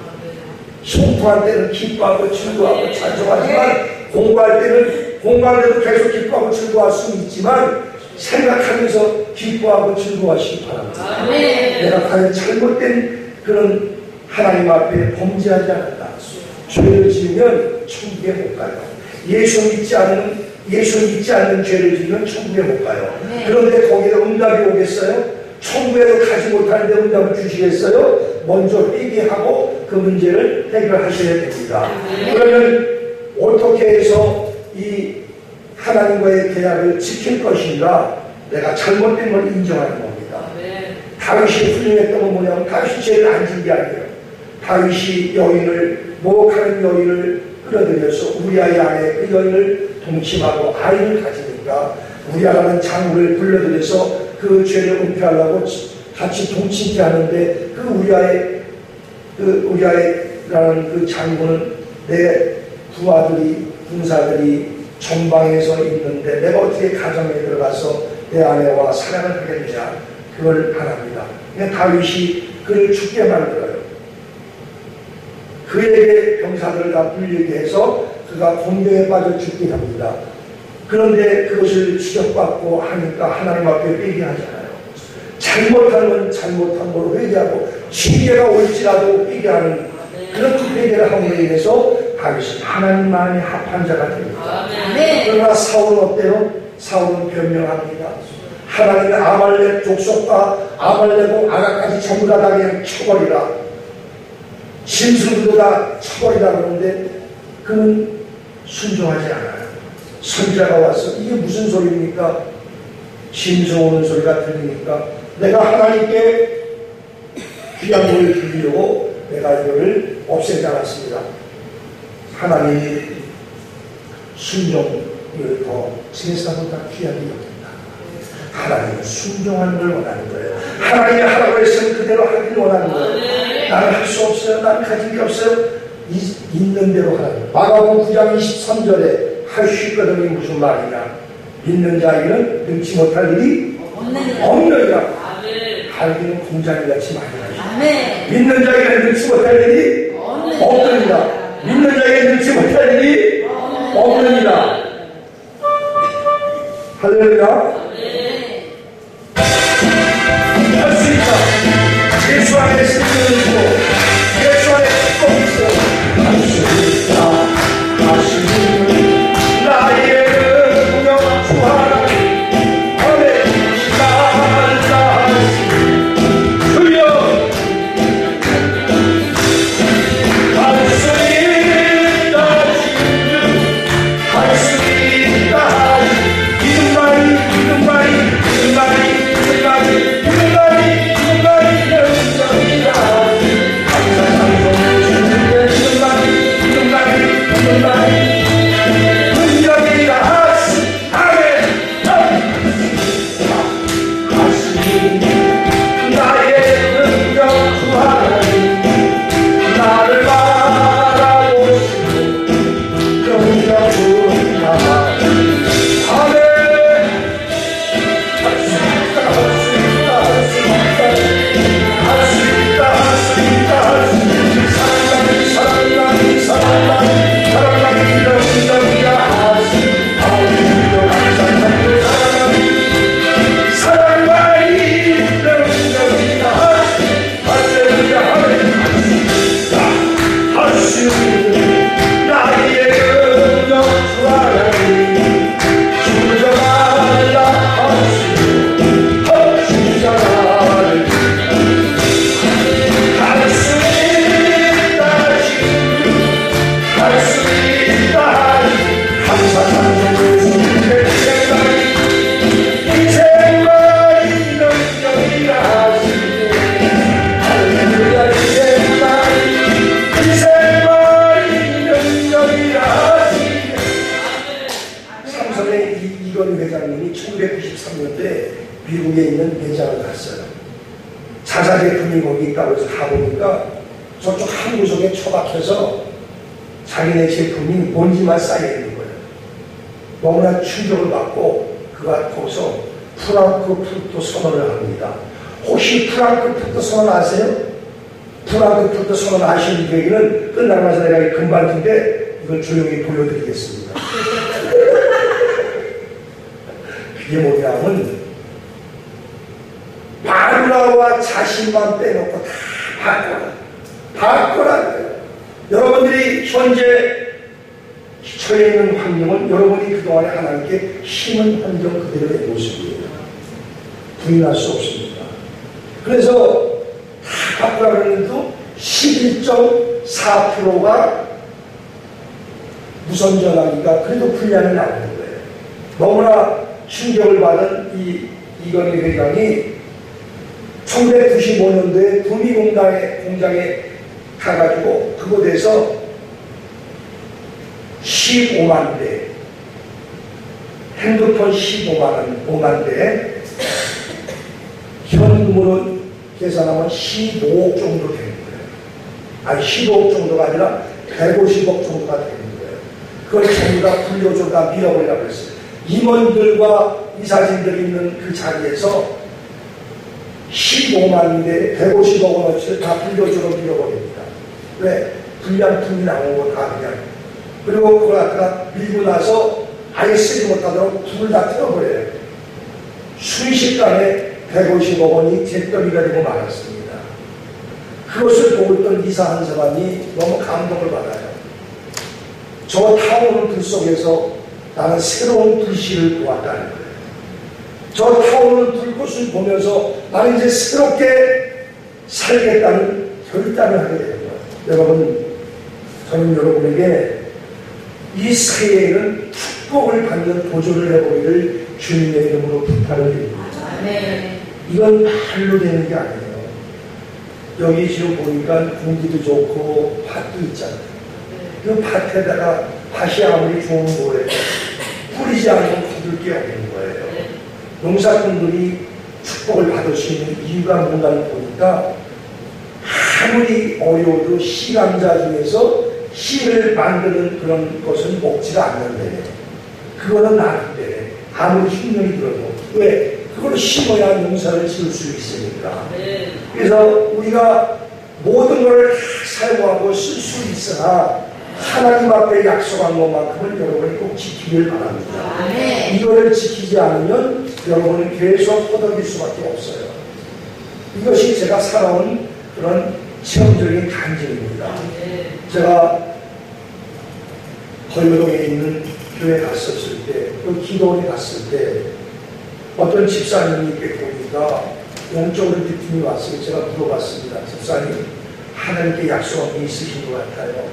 형통할 때는 기뻐하고 즐거워하고 찬송하지만 공부할 때도 계속 기뻐하고 즐거워할 수는 있지만 생각하면서 기뻐하고 즐거워하시기 바랍니다. 내가 과연 잘못된 그런 하나님 앞에 범죄하지 않았다. 죄를 지으면 천국에 못 가요. 예수 믿지 않는 죄를 지으면 천국에 못 가요. 그런데 거기에 응답이 오겠어요? 천국에도 가지 못하는데 응답을 주시겠어요? 먼저 회개하고 그 문제를 해결하셔야 됩니다. 그러면 어떻게 해서 이 하나님과의 계약을 지킬 것인가? 내가 잘못된 걸 인정하는 겁니다. 다윗이 훌륭했던 건 뭐냐면 다윗이 죄를 안 진 게 아니에요. 다윗이 모욕하는 여인을 끌어들여서 우리아의 안에 그 여인을 동침하고 아이를 가지니까 우리아라는 장군을 불러들여서 그 죄를 은폐하려고 같이 동침케 하는데 그 우리아라는 그 장군은 내 부하들이 군사들이 전방에서 있는데 내가 어떻게 가정에 들어가서 내 아내와 사랑을 하겠느냐, 그걸 안 합니다. 그냥 다윗이 그를 죽게 만들어요. 그에게 병사들을 다 불리게 해서 그가 곤경에 빠져 죽게 합니다. 그런데 그것을 추격받고 하니까 하나님 앞에 회개하잖아요. 잘못한 건 잘못한 거로 회개하고 징계가 올지라도 회개하는 그런 회개를 함으로 인해서 다윗은 하나님만이 합한 자가 됩니다. 그러나 사울은 어때요? 사울은 변명합니다. 하나님의 아말렉 족속과 아말렉과 아가까지 전부 다 그냥 쳐버리라, 짐승들도 다 쳐버리라 그러는데 그는 순종하지 않아요. 선지자가 와서 이게 무슨 소리입니까? 짐승 오는 소리가 들리니까 내가 하나님께 귀한 물을 드리려고 내가 이거를 없애지 않았습니다. 하나님이 순종을 더 세상보다 귀하게 여긴다. 하나님은 순종하는 걸 원하는 거예요. 하나님이 하라고 했으면 그대로 하기를 원하는 거예요. 나는 할 수 없어요. 나는 가진 게 없어요. 있는 대로 하라는 거예요. 마가복음 9장 23절에 할 수 있거든이 무슨 말이냐? 믿는 자에게는 능치 못할 일이 없느니라. 할기는 공장이같이 많이 하시고 믿는 자에게는 능치 못할 일이 없느니라. 믿는 자에게는 능치 못할 일이 없느니라. 할렐루야. 할 수 있다. 예수 안에 생명이 있고 예수 안에 축복이 있어. 할 수 있다. 하시는 나의 능력 구하라. 아멘. 날라 주여 할 수 있다. 할 수 있다. 회장님이 1993년도에 미국에 있는 매장을 갔어요. 자사 제품이 거기 있다고 해서 가보니까 저쪽 한 구석에 처박혀서 자기네 제품이 먼지만 쌓여있는 거예요. 너무나 충격을 받고 그가 거기서 프랑크푸르트 선언을 합니다. 혹시 프랑크푸르트 선언 아세요? 프랑크푸르트 선언 아시는 얘기는 끝나면서 내가 금방인데 이걸 조용히 보여드리겠습니다. 그게 뭐냐면 바르라와 자신만 빼놓고 다 바꾸라는 거예요. 여러분들이 현재 처해 있는 환경은 여러분이 그동안에 하나님께 심은 환경 그대로의 모습이에요. 부인할 수 없습니다. 그래서 다 바꾸라는 것도 11.4%가 무선 전화기가 그래도 분량이 나오는 거예요. 너무나 충격을 받은 이건희 회장이 1995년도에 구미 공장에 가가지고 그곳에서 15만 대, 핸드폰 15만 대, 현금으로 계산하면 15억 정도 되는 거예요. 아니 15억 정도가 아니라 150억 정도가 되는 거예요. 그걸 전부 다 불려줘다 밀어버리라고 했어요. 임원들과 이사진들이 있는 그 자리에서 15만 대, 150억 원어치를 다 불려줘로 밀어버립니다. 왜? 불량품이 나온 거 다 그냥. 그리고 그걸 갖다가 밀고 나서 아예 쓰지 못하도록 불을 다 틀어버려요. 순식간에 150억 원이 잿더미가 되고 말았습니다. 그것을 보고 있던 이사 한 사람이 너무 감동을 받아요. 저 타오르는 불 속에서 나는 새로운 불씨를 보았다는 거예요. 저 타오르는 불꽃을 보면서 나는 이제 새롭게 살겠다는 결단을 하게 되는 거예요. 여러분, 저는 여러분에게 이 새해에는 축복을 받는 도전을 해보기를 주님의 이름으로 부탁을 드립니다. 이건 말로 되는 게 아니에요. 여기 지금 보니까 공기도 좋고 밭도 있잖아요. 그 밭에다가 밭이 아무리 좋은 거예요. 뿌리지 않으면 거둘 게 없는 거예요. 농사꾼들이 축복을 받을 수 있는 이유가 뭔가를 보니까 아무리 어려워도 씨감자 중에서 씨를 만드는 그런 것은 먹지가 않는데 그거는 나는데 아무리 흉년이 들어도 왜? 그걸 심어야 농사를 지을 수 있으니까. 그래서 우리가 모든 걸 사용하고 쓸 수 있으나 하나님 앞에 약속한 것만큼은 여러분이 꼭 지키길 바랍니다. 이거를 지키지 않으면 여러분은 계속 허덕일 수밖에 없어요. 이것이 제가 살아온 그런 체험적인 간증입니다. 제가 걸교동에 있는 교회 갔었을 때, 그 기도원에 갔을 때 어떤 집사님이 이렇게 보니까 영적으로 느낌이 왔어요. 제가 물어봤습니다. 집사님, 하나님께 약속한 게 있으신 것 같아요.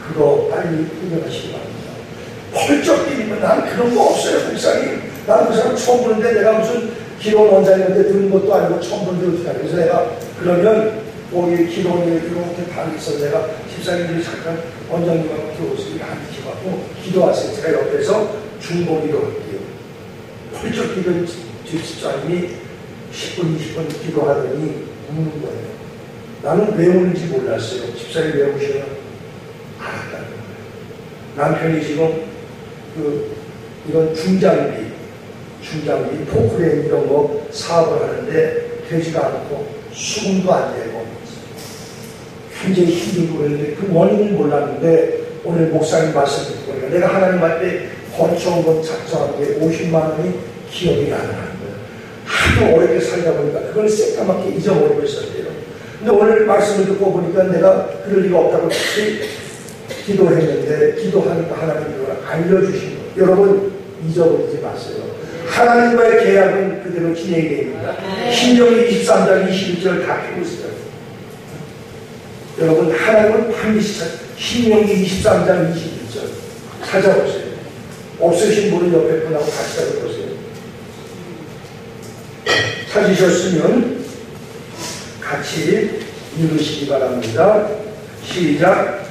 그거 빨리 풀려가시기 바랍니다. 펄쩍 뛰면 난 그런 거 없어요, 목사님. 나는 그 사람 처음 보는데 내가 무슨 기도원 원장님한테 들은 것도 아니고 처음 보는데 어떻게 하냐. 그래서 내가 그러면 거기 기도원에 이렇게 방이 있어서 내가 집사님들이 잠깐 원장님하고 들어오시고 한테 받고 기도하세요. 제가 옆에서 중보기도 할게요. 펄쩍 뛰던 집사님이 10분, 20분 기도하더니 웃는 거예요. 나는 왜 우는지 몰랐어요. 집사님이 왜 우시나 알았다는 거예요. 남편이 지금 이런 중장비, 포크레인 이런 거 사업을 하는데 되지가 않고 수금도 안 되고 굉장히 힘들고 그랬는데 그 원인은 몰랐는데 오늘 목사님 말씀 듣고 보니까 내가 하나님 앞에 건축원금 작성한 게 50만 원이 기억이 안 나는 거예요. 하도 어렵게 살다 보니까 그걸 새까맣게 잊어버리고 있었대요. 근데 오늘 말씀을 듣고 보니까 내가 그럴 리가 없다고 다시 기도했는데 기도하니까 하나님이 그걸 알려주신 거예요. 여러분 잊어버리지 마세요. 하나님과의 계약은 그대로 진행이 됩니다. 신명기 23장 21절 다 펴고 있어요. 여러분 하나님은 반드시 신명기 23장 21절 찾아보세요. 없으신 분은 옆에 분하고 같이 찾아보세요. 찾으셨으면 같이 읽으시기 바랍니다. 시작.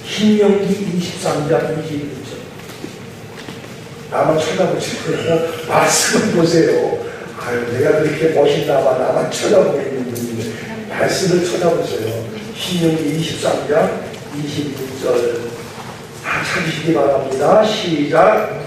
신명기 23장 21절. 나만 쳐다보실 거예요. 말씀을 보세요. 아유, 내가 그렇게 멋있나 봐. 나만 쳐다보고 있는 분인데 말씀을 쳐다보세요. 신명기 23장 26절 다 찾으시기 바랍니다. 시작.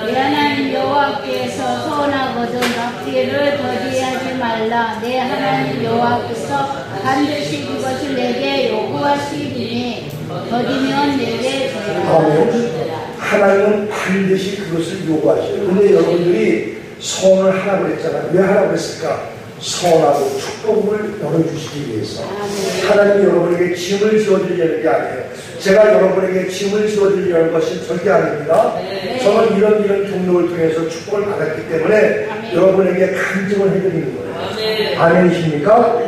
내 하나님 여호와께서 서원하거든 앞뒤를 더디하지 말라. 내 하나님 여호와께서 반드시 그것을 내게 요구하시리니 더디면 내게 죄라. 아멘. 하나님은 반드시 그것을 요구하셔요. 근데 여러분들이 소원을 하라고 했잖아요. 왜 하라고 했을까? 소원하고 축복을 열어주시기 위해서. 하나님이 여러분에게 짐을 지어드리려는 게 아니에요. 제가 여러분에게 짐을 지어드리려는 것이 절대 아닙니다. 저는 이런 경력을 통해서 축복을 받았기 때문에 여러분에게 간증을 해드리는 거예요. 아멘이십니까?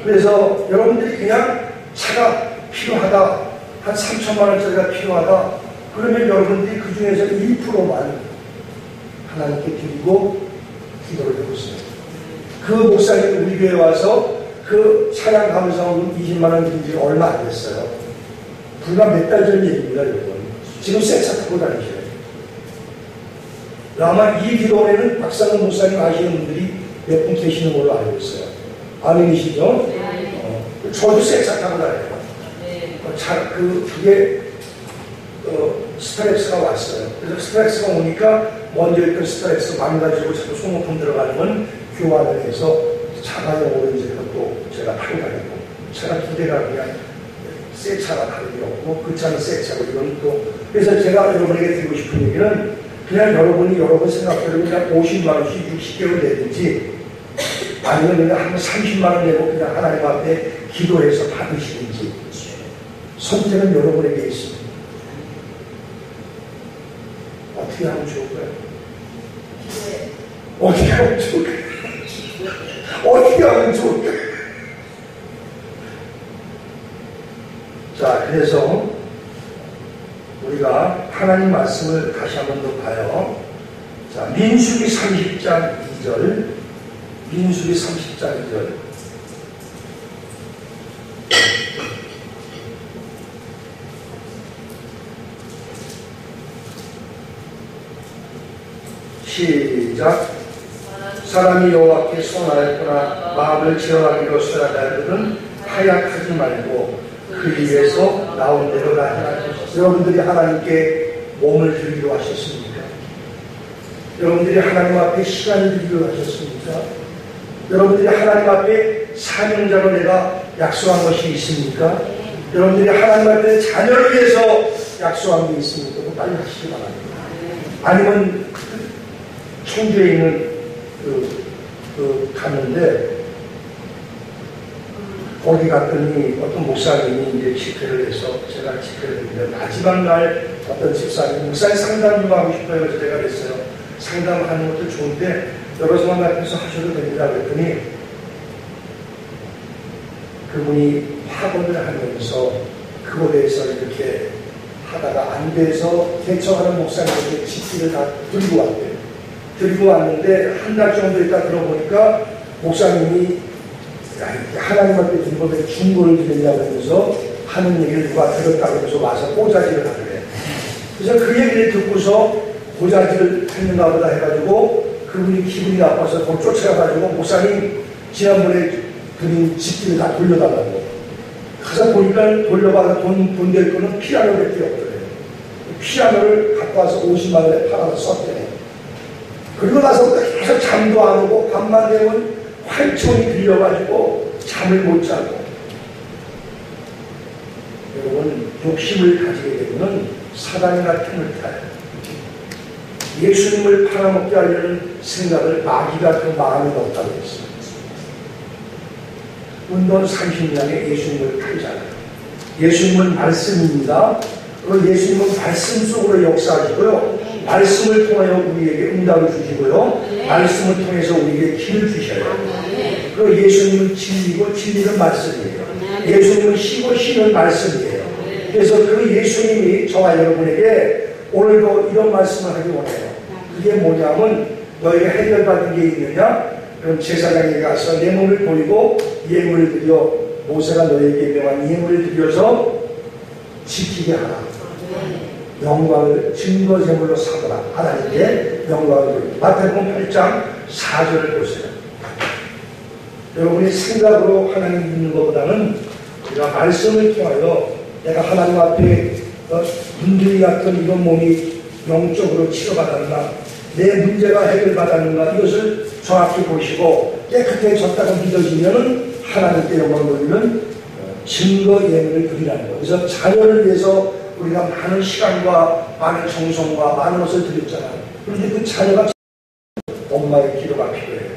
그래서 여러분들이 그냥 차가 필요하다, 한 3천만 원짜리가 필요하다, 그러면 여러분들이 그 중에서 1%만 하나님께 드리고 기도를 해보세요. 그 목사님이 우리 교회에 와서 그 차량 감사원 20만 원 준 지 얼마 안 됐어요. 불과 몇 달 전 얘기입니다, 여러분. 지금 새 차 타고 다니셔요. 아마 이 기도원에는 박상훈 목사님 아시는 분들이 몇 분 계시는 걸로 알고 있어요. 아멘이시죠? 저도 새 차 타고 다녀요. 그게 스타렉스가 왔어요. 그래서 스타렉스가 오니까 먼저 있던 스타렉스 망가지고 자꾸 소모품 들어가는 건 교환을 해서 차가에 오른지 또 제가 타고 다녔고, 차가 두 대가 그냥 새 차가 다른 게 없고, 그 차는 새 차고, 이건 또. 그래서 제가 여러분에게 드리고 싶은 얘기는 그냥 여러분이 여러분 생각대로 그냥 50만 원씩 60개월 내든지 아니면 그냥 한 30만 원 내고 그냥 하나님 앞에 기도해서 받으시든지 선택은 여러분에게 있습니다. 어떻게 하면 좋을까요? 어떻게 하면 좋을까요? 어떻게 하면 좋을까요? 자, 그래서 우리가 하나님 말씀을 다시 한 번 더 봐요. 자, 민수기 30장 2절. 민수기 30장 2절. 시작. 사람이 여호와께 소원하였거나 마음을 제어하기로 소원하였거든 하약하지 말고 그 입에서 나온 대로 다 행하소서. 여러분들이 하나님께 몸을 드리기로 하셨습니까? 여러분들이 하나님 앞에 시간을 드리기로 하셨습니까? 여러분들이 하나님 앞에 사명자로 내가 약속한 것이 있습니까? 여러분들이 하나님 앞에 자녀를 위해서 약속한 게 있습니까? 빨리 하시기 바랍니다. 아니면 청주에 있는 갔는데 거기 갔더니 어떤 목사님이 이제 집회를 해서 제가 집회를 했는데 마지막 날 어떤 집사님 목사님 상담 좀 하고 싶어요. 그래서 제가 그랬어요. 상담하는 것도 좋은데 여러 사람 앞에서 하셔도 됩니다. 그랬더니 그분이 학원을 하면서 그거에 대해서 이렇게 하다가 안 돼서 개척하는 목사님에게 집회를 다 들고 왔대요. 들고 왔는데 한 달 정도 있다 들어보니까 목사님이 하나님 앞에 들고서 중고를 드리려고 하면서 하는 얘기를 누가 들었다고 해서 와서 꼬자지를 하더래. 그래서 그 얘기를 듣고서 꼬자지를 했는가 보다 해가지고 그분이 기분이 나빠서 더 쫓아가가지고 목사님 지난번에 드린 집기를 다 돌려달라고. 가서 보니까 돌려받아 돈 될 거는 피아노밖에 없더래요. 피아노를 갖고 와서 50만 원에 팔아서 썼대요. 그리고 나서부터 계속 잠도 안 오고 밤만 되면 활청이 들려가지고 잠을 못 자고. 여러분 욕심을 가지게 되면 사단이나 틈을 타요. 예수님을 팔아먹게 하려는 생각을 마귀가 그 마음에 넣었다고 했어요. 운동 30년에 예수님을 팔잖아요. 예수님은 말씀입니다. 그리고 예수님은 말씀 속으로 역사하시고요. 말씀을 통하여 우리에게 응답을 주시고요. 말씀을 통해서 우리에게 길을 주셔요. 그리고 예수님은 진리고 진리는 말씀이에요. 예수님은 시고 시는 말씀이에요. 그래서 그 예수님이 저와 여러분에게 오늘도 이런 말씀을 하기 원해요. 그게 뭐냐면 너희가 해결받은 게 있느냐? 그럼 제사장에게 가서 내 몸을 보이고 예물을 드려 모세가 너희에게 명한 예물을 드려서 지키게 하라. 영광을 증거제물로 삼으라. 하나님께 영광을 드리고. 마태복음 8장 4절을 보세요. 여러분이 생각으로 하나님 믿는 것보다는 우리가 말씀을 통하여 내가 하나님 앞에 문둥이 같은 이런 몸이 영적으로 치료받았나, 내 문제가 해결받았는가, 이것을 정확히 보시고 깨끗해졌다고 믿어지면 하나님께 영광을 돌리는 증거 예물을 드리라는 거예요. 그래서 자녀를 위해서 우리가 많은 시간과 많은 정성과 많은 것을 드렸잖아요. 그런데 그 자녀가 엄마의 기도가 필요해요.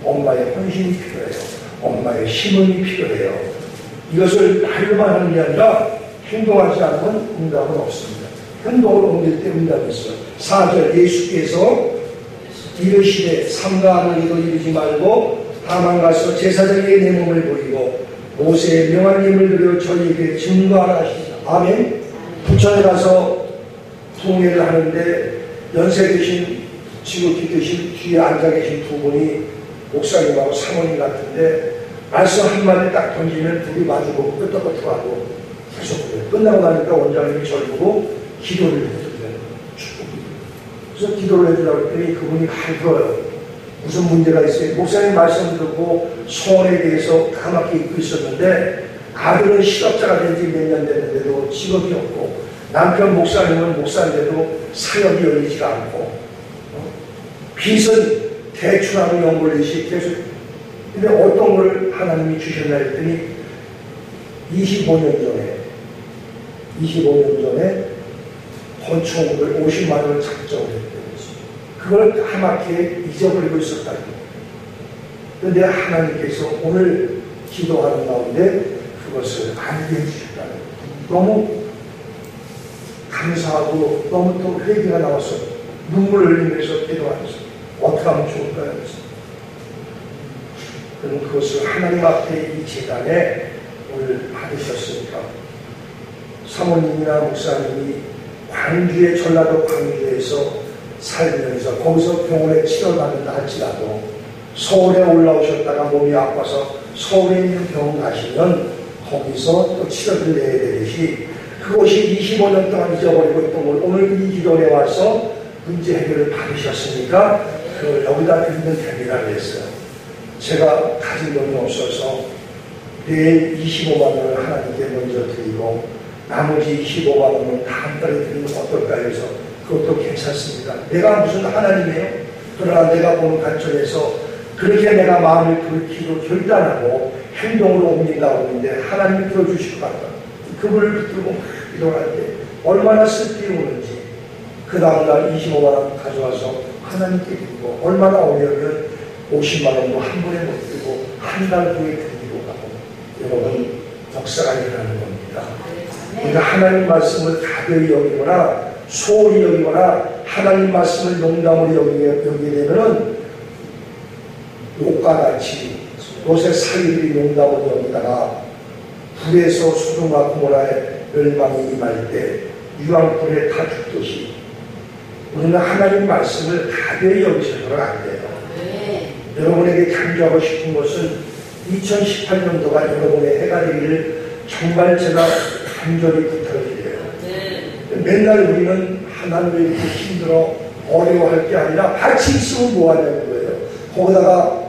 엄마의 헌신이 필요해요. 엄마의 심음이 필요해요. 이것을 말로만 하는 게 아니라 행동하지 않으면 응답은 없습니다. 행동으로 옮길 때 응답이 있어요. 4절 예수께서 이르시되 삼가함을 이루지 말고 다만 가서 제사장에게 내 몸을 보이고 모세의 명한 예물을 드려 저희에게 증거하라 하시니라. 아멘. 부천에 가서 통회를 하는데 연세 드신 지극히 드신 뒤에 앉아 계신 두 분이 목사님하고 사모님 같은데 말씀 한마디 딱 던지면 둘이 마주보고 끄떡끄떡하고 계속 그래요. 끝나고 나니까 원장님이 저를 보고 기도를 해주더래요. 그래서 기도를 해주라고 했더니 그분이 잘 들어요. 무슨 문제가 있어요? 목사님 말씀 듣고 소원에 대해서 까맣게 잊고 있었는데 아들은 실업자가 된 지 몇 년 됐는데도 직업이 없고 남편 목사님은 목사인데도 사역이 열리지가 않고 빚은 대출하고 연골리시 계속. 근데 어떤 걸 하나님이 주셨나 했더니 25년 전에 건축을 50만 원을 작정을 했대요. 그걸 까맣게 잊어버리고 있었다고. 그런데 하나님께서 오늘 기도하는 가운데 그것을 알게 해주셨다는 거예요. 너무 감사하고 너무 또 회개가 나와서 눈물을 흘리면서 기도하면서 어떻게 하면 좋을까요? 그럼 그것을 하나님 앞에 이 재단에 오늘 받으셨으니까 사모님이나 목사님이 광주에 전라도 광주에서 살면서 거기서 병원에 치료받는다 할지라도 서울에 올라오셨다가 몸이 아파서 서울에 있는 병원 가시면 거기서 또 치료를 내야 되듯이 그것이 25년 동안 잊어버리고 있던 걸 오늘 이 기도에 와서 문제 해결을 받으셨으니까 그걸 여기다 드리면 됩니다 그랬어요. 제가 가진 돈이 없어서 내일 25만 원을 하나님께 먼저 드리고 나머지 25만 원은 다음 달에 드리면 어떨까 해서 그것도 괜찮습니다. 내가 무슨 하나님이에요? 그러나 내가 보는 관점에서 그렇게 내가 마음을 굵히고 결단하고 행동으로 옮긴다고 하는데 하나님이 들어주실 것 같다. 그분을 붙들고 기도할 때 얼마나 슬피우는지 그 다음날 25만 원 가져와서 하나님께 드리고 얼마나 어려우면 50만 원도 한 번에 못 드리고 한 달 후에 드리고 가고 여러분 역사가 일어나는 겁니다. 우리가 하나님 말씀을 가벼이 여기거나 소홀히 여기거나 하나님 말씀을 농담으로 여기게 되면은 욕과같이 요새 사이들이 농담으로 여기다가 불에서 소돔과 고모라의 멸망이 임할 때 유황불에 다 죽듯이 우리는 하나님 말씀을 가벼이 여기셔서는 안 돼요. 여러분에게 강조하고 싶은 것은 2018년도가 여러분의 해가 되기를 정말 제가 간절히 부탁드려요. 맨날 우리는 하나님 왜 이렇게 힘들어 어려워할 게 아니라 밭이 있으면 뭐 하냐는 거예요. 거기다가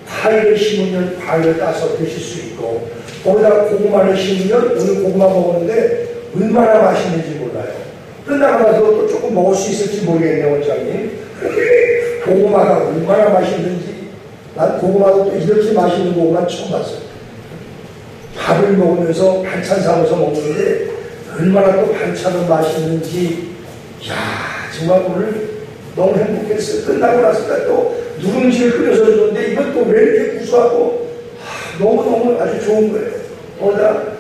과일을 심으면 과일을 따서 드실 수 있고 거기다가 고구마를 심으면 오늘 고구마 먹었는데 얼마나 맛있는지 몰라요. 끝나고 나서 또 조금 먹을 수 있을지 모르겠네요 원장님. 고구마가 얼마나 맛있는지 난 고구마도 또 이렇게 맛있는 고구마 처음 봤어요. 밥을 먹으면서 반찬 사면서 먹는데 얼마나 또 반찬은 맛있는지 야 정말 오늘 너무 행복했어요. 끝나고 나서까 또 누룽지를 끓여서 줬는데 이건 또 왜 이렇게 구수하고 너무너무 아주 좋은 거예요. 거기다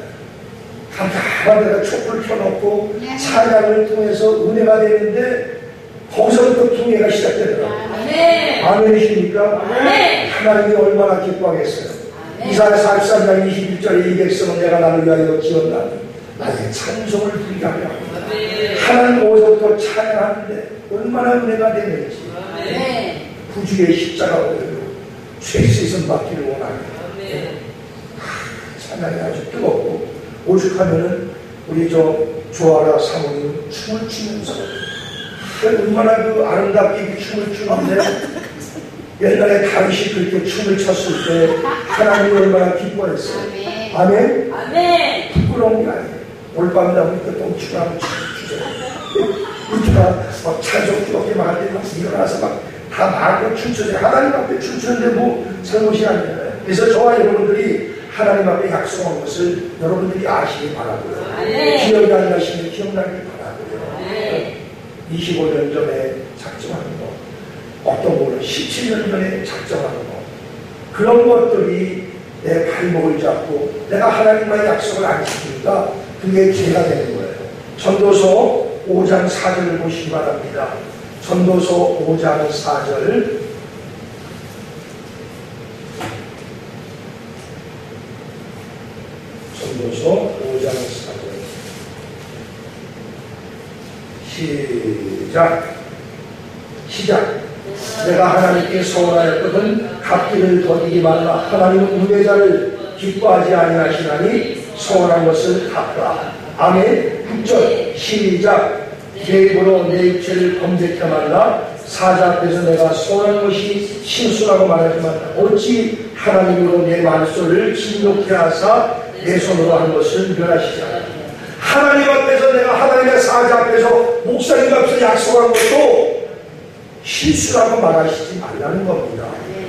담담한 데다 촛불 켜놓고 찬양을 통해서 은혜가 되는데 거기서부터 풍요가 시작되더라고요. 아멘이십니까? 하나님이 얼마나 기뻐하겠어요. 이사야 43장 21절에 이 백성은 내가 나를 위하여 지었나니 나의 찬송을 부리게 하려 합니다. 하나님 어디서부터 찬양하는데 얼마나 은혜가 되는지 구주의 십자가 오르고 죄수에서 맡기를 원합니다. 찬양이 아주 뜨겁고 오죽하면은 우리 조아라 사모님 춤을 추면서 얼마나 그 아름답게 춤을 추는데 옛날에 다윗이 그렇게 춤을 췄을 때 하나님이 얼마나 기뻐했어요. 아멘? 아멘. 부끄러운 게 아니에요. 올밤에 나오니까 똥치고 한번 주세요. 이주가 막 찬송 주없게 막 할 때 막 일어나서 막 다 말고 춤추세요. 하나님 앞에 춤추는데 뭐 잘못이 아니잖아요. 그래서 저와 여러분들이 하나님 앞에 약속한 것을 여러분들이 아시기 바라고요. 기억이 안 나시면 기억나길 바라고요. 25년 전에 작정하는 거, 어떤 거는 17년 전에 작정하는 거, 그런 것들이 내 발목을 잡고 내가 하나님과의 약속을 안 지키니까 그게 죄가 되는 거예요. 전도서 5장 4절을 보시기 바랍니다. 전도서 5장 4절. 전도서 5장 4절. 시작. 내가 하나님께 서원하였거든 갚기를 더디지 말라. 하나님은 은혜자를 기뻐하지 아니하시나니 서원한 것을 갚라. 아멘. 6절 시작. 내 입으로 내 육체를 범죄케 말라. 사자 앞에서 내가 서원한 것이 실수라고 말하지 말라. 어찌 하나님으로 내 말소를 진노케 하사 내 손으로 한 것을 멸하시지 않아. 하나님 앞에서 내가 하나님의 사자 앞에서 목사님 앞에서 약속한 것도 실수라고 말하시지 말라는 겁니다.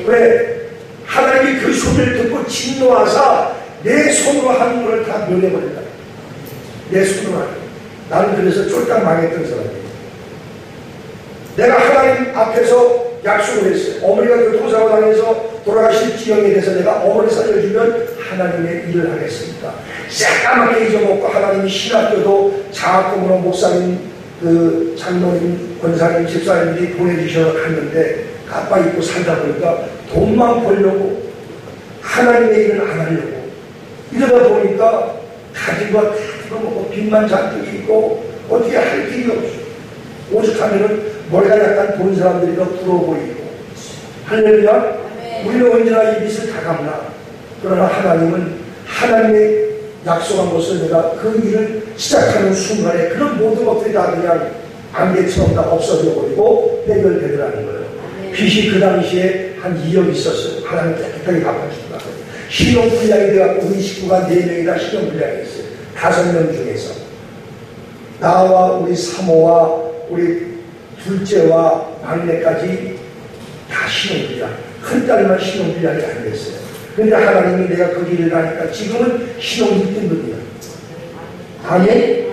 왜? 하나님이 그 소리를 듣고 진노하사 내 손으로 하는 것을 다 멸해버린다. 내 손으로 하는 것. 나는 그래서 쫄딱 망했던 사람이에요. 내가 하나님 앞에서 약속을 했어요. 어머니가 교통사고 당해서 돌아가실 지경에 대해서 내가 어머니 살려주면 하나님의 일을 하겠습니다. 새까맣게 잊어먹고 하나님이 신학교도 장학금으로 목사님, 그 장로님, 권사님, 집사님들이 보내주셔서 갔는데 가빠 입고 살다 보니까 돈만 벌려고 하나님의 일을 안 하려고 이러다 보니까 가진 거 다 뜯어먹고 빚만 잔뜩 있고 어떻게 할 길이 없어. 오죽하면은 머리가 약간 본 사람들이 더 부러워 보이고. 할렐루야. 우리는 언제나 이 빚을 다 갚나. 그러나 하나님은 하나님의 약속한 것을 내가 그 일을 시작하는 순간에 그런 모든 것들이 다 그냥 안개처럼 다 없어져 버리고 해결되더라는 거예요. 빚이 그 당시에 한 2억 있었어요. 하나님 깨끗하게 갚아주더라고요. 신용불량이 돼갖고 우리 식구가 4명이나 신용불량이 있어요. 5명 중에서 나와 우리 사모와 우리 둘째와 막내까지 다 신용불량. 큰딸만 신용불량이 안 됐어요. 근데 하나님이 내가 그 길을 가니까 지금은 신용 1등급이야. 아멘?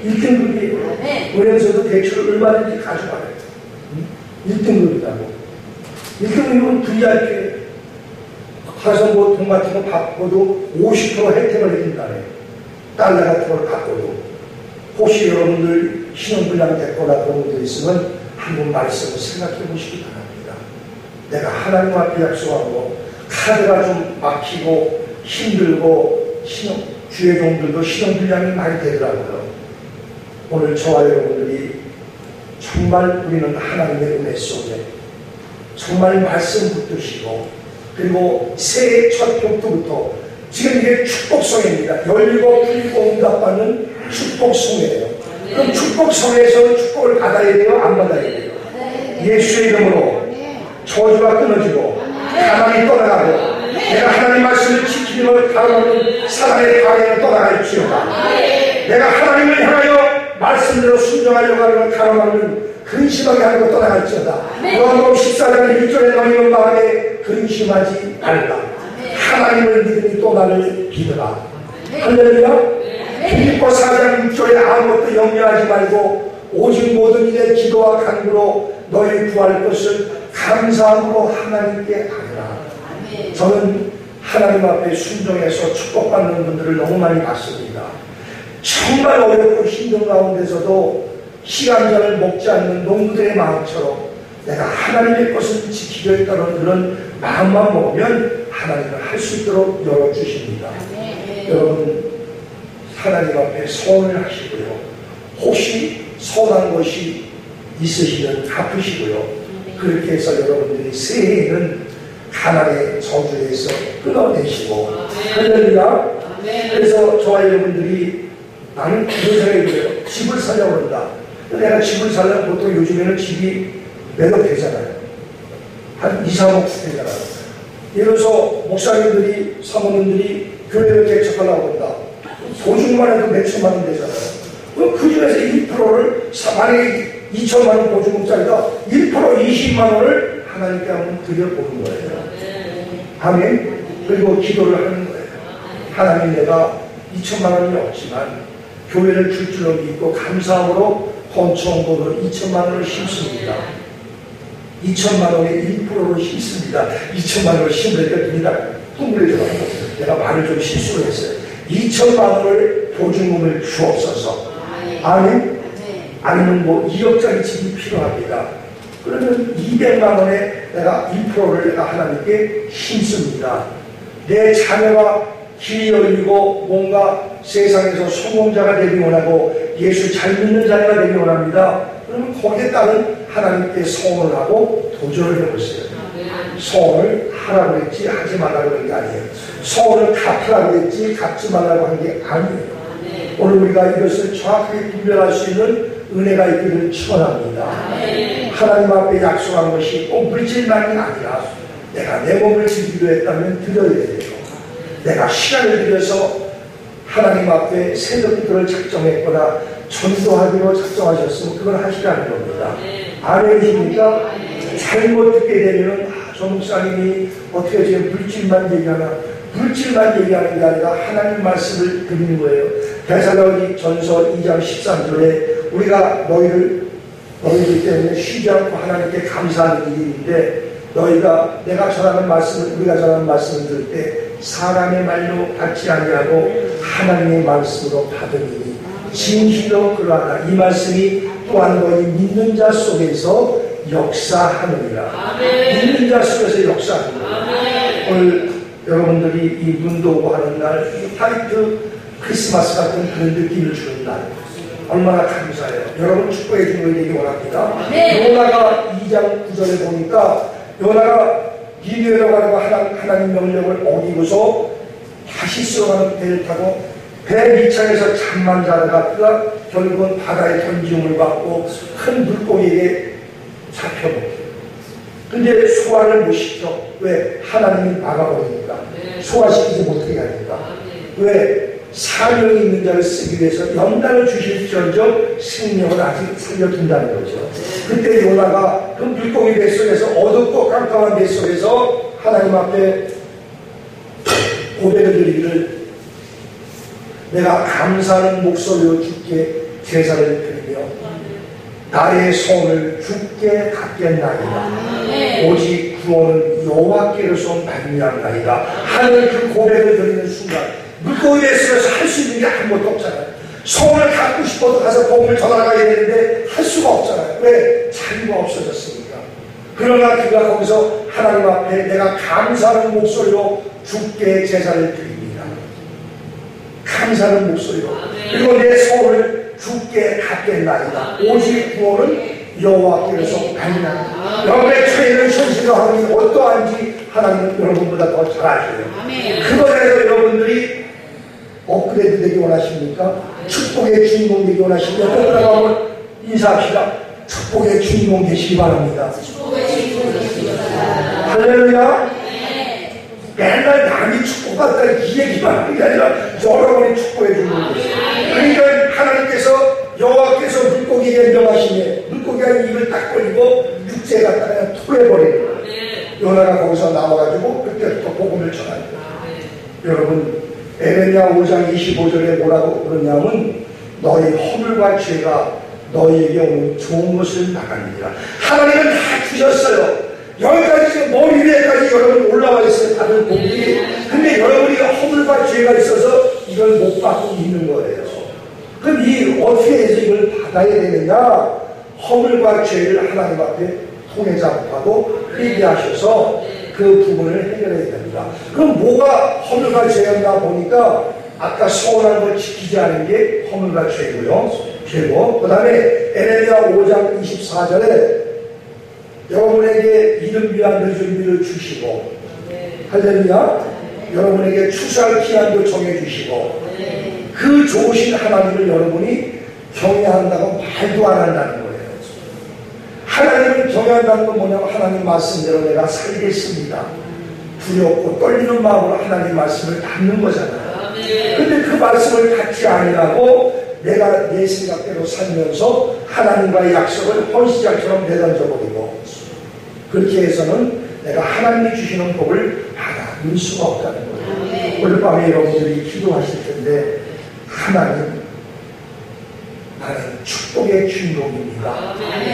1등급이에요. 은행에서도 대출을 얼마든지 가져가요. 1등급이라고. 1등급이면 VIP에 가서 뭐 돈 같은 거 받고도 50% 혜택을 해준다네. 달러 같은 걸 받고도. 혹시 여러분들 신용불량 됐거나 그런 분들 있으면 한번 말씀을 생각해 보시기 바랍니다. 내가 하나님 앞에 약속하고 카드가 좀 막히고 힘들고 주의 종들도 신용불량이 많이 되더라고요. 오늘 저와 여러분들이 정말 우리는 하나님의 은혜 속에 정말 말씀 붙드시고 그리고 새해 첫 벽부터 지금 이게 축복성회입니다. 열리고 풀리고 응답받는 축복성회예요. 그럼 축복성회에서 축복을 받아야 돼요? 안 받아야 돼요? 예수의 이름으로 저주가 끊어지고 가만히 떠나가고 내가 하나님 말씀을 지키는 다음은 사랑의 방향을 떠나갈지어다. 내가 하나님을 향하여 말씀대로 순종하려고 하는 걸 가로막는 근심하게 하는 걸 떠나갈지어다. 요한복음 14장 1절에 너희는 마음에 근심하지 말라. 하나님을 믿으니 또 나를 믿으라. 할렐루야. 빌립보 4장 6절에 아무것도 염려하지 말고 오직 모든 일에 기도와 간구로 너희 구할 것을 감사함으로 하나님께 하리라. 저는 하나님 앞에 순종해서 축복받는 분들을 너무 많이 봤습니다. 정말 어렵고 힘든 가운데서도 시간장을 먹지 않는 농부들의 마음처럼 내가 하나님의 것을 지키겠다는 그런 마음만 먹으면 하나님은 할 수 있도록 열어주십니다. 여러분 하나님 앞에 소원을 하시고요. 혹시 서운한 것이 있으시면 갚으시고요. 그렇게 해서 여러분들이 새해에는 가난의 저주에서 끊어내시고 할렐루야. 그래서 저와 여러분들이 나는 그런 생각이 들어요. 집을 살려고 그런다. 내가 집을 살려면 보통 요즘에는 집이 매력 되잖아요. 한 2, 3억 되잖아요. 이래서 목사님들이 사모님들이 교회를 개척하려고 한다. 보증만 해도 몇 천만 원 되잖아요. 그 중에서 1%를 만약에 2천만 원 보증금짜리다 1% 20만 원을 하나님께 한번 드려보는 거예요. 아멘. 그리고 기도를 하는 거예요. 하나님, 내가 2천만 원이 없지만 교회를 줄 줄로 믿고 감사함으로 헌천돈으로 2천만 원을 심습니다. 2천만 원의 1%를 심습니다. 2천만 원을 심으니까 눈이 다 둥그레져가지고 내가 말을 좀 실수를 했어요. 2천만 원을 보증금을 주옵소서. 아멘. 아니면 뭐 2억짜리 집이 필요합니다. 그러면 200만 원에 내가 1%를 내가 하나님께 심습니다. 내 자녀가 길이 열리고 뭔가 세상에서 성공자가 되기 원하고 예수 잘 믿는 자녀가 되기 원합니다. 그러면 거기에 따른 하나님께 소원을 하고 도전을 해보세요. 소원을 하라고 했지 하지 말라고 한 게 아니에요. 소원을 갚으라고 했지 갚지 말라고 한 게 아니에요. 오늘 우리가 이것을 정확하게 분별할 수 있는 은혜가 있기를 축원합니다. 하나님 앞에 약속한 것이 꼭 물질만이 아니라 내가 내 몸을 드리기로 했다면 드려야 돼요. 내가 시간을 들여서 하나님 앞에 새벽기도를 작정했거나 전도하기로 작정하셨으면 그걸 하시라는 겁니다. 아멘이십니까? 잘못 듣게 되면 저 목사님이 어떻게 지금 물질만 얘기하나, 물질만 얘기하는 게 아니라 하나님 말씀을 드리는 거예요. 데살로니전서 2장 13절에 우리가 너희들 때문에 쉬지 않고 하나님께 감사하는 일인데, 너희가 내가 전하는 말씀을, 우리가 전하는 말씀을 들을 때 사람의 말로 받지 아니하고 하나님의 말씀으로 받으니 진실로 그러하다. 이 말씀이 또한 너희 믿는 자 속에서 역사하느니라. 믿는 자 속에서 역사하느니라. 오늘 여러분들이 이 눈도 오고 하는 날, 이 화이트 크리스마스 같은 그런 느낌을 주는 날, 얼마나 감사해요. 여러분 축복해 주는 걸 되기 원합니다. 요나가 2장 9절에 보니까 요나가 니느웨로 가려고 하나님 명령을 어기고서 다시 쓰러가는 배를 타고 배 밑창에서 잠만 자다가 그가 결국은 바다에 던짐을 받고 큰 물고기에게 잡혀먹혀요. 근데 소화를 못 시켜. 왜? 하나님이 막아버리니까. 소화시키지 못하게 하니까. 왜? 사명이 있는 자를 쓰기 위해서 연단을 주실지언정 생명을 아직 살려둔다는 거죠. 그때 요나가 그 물고기 뱃속에서 어둡고 깜깜한 뱃속에서 하나님 앞에 고백을 드리기를, 내가 감사하는 목소리로 주께 제사를 드리며 나의 손을 주께 갚겠나이다. 오직 구원은 여호와께로서 말미암나이다 하는 그 고백을 드리는 순간 물고기 뱃속에서 할 수 있는 게 아무것도 없잖아요. 소원을 갖고 싶어도 가서 복음을 전하가야 되는데 할 수가 없잖아요. 왜? 자유가 없어졌으니까. 그러나 그가 거기서 하나님 앞에 내가 감사하는 목소리로 주께 제사를 드립니다. 감사하는 목소리로. 그리고 내 소원을 주께 갚겠나이다. 오직 구원은 여호와께로서 말미암나이다. 여러분의 처해는 현실과 하나님이 어떠한지 하나님은 여러분보다 더 잘 아셔요. 그것에서 여러분들이 업그레이드 되기 원하십니까? 축복의 주인공 되기 원하십니까? 그러다가 한번 인사합시다. 축복의 주인공 되시기 바랍니다. 할렐루야. 맨날 남이 축복받다 이 얘기만 하는 게 아니라 여러분이 축복의 주인공 되세요. 그러니까 하나님께서 여호와께서 물고기에게 명하시네. 물고기가 입을 딱 벌리고 육지에 갖다 그냥 토해버리는 거예요. 요나가 거기서 나와가지고 그때부터 복음을 전하는 거예요. 여러분, 에레미야 5장 25절에 뭐라고 그러냐면 너희 허물과 죄가 너희에게 오는 좋은 것을 나갑니다. 하나님은 다 주셨어요. 여기까지 지금 머리 위에까지 여러분이 올라와 있어요. 다른 복이. 근데 여러분이 허물과 죄가 있어서 이걸 못 받고 있는 거예요. 그럼 이 어떻게 해서 이걸 받아야 되느냐? 허물과 죄를 하나님 앞에 통해 잡고 회개하셔서 그 부분을 해결해야 됩니다. 그럼 뭐가 허물과 죄였나 보니까 아까 소원한 걸 지키지 않은 게 허물과 죄고요. 죄고, 그 다음에 에레미야 5장 24절에 여러분에게 이름 위한 준비를 주시고, 할렐루야, 여러분에게 추수할 기한도 정해주시고, 그 좋으신 하나님을 여러분이 경외한다고 말도 안 한다는 거예요. 하나님을 경외한다는 건 뭐냐면 하나님 말씀대로 내가 살겠습니다. 두렵고 떨리는 마음으로 하나님 말씀을 받는 거잖아요. 근데 그 말씀을 받지 아니하고 내가 내 생각대로 살면서 하나님과의 약속을 헌시장처럼 내던져버리고 그렇게 해서는 내가 하나님이 주시는 복을 받아들 수가 없다는 거예요. 오늘 밤에 여러분들이 기도하실 텐데 하나님 나는 축복의 주인공입니다.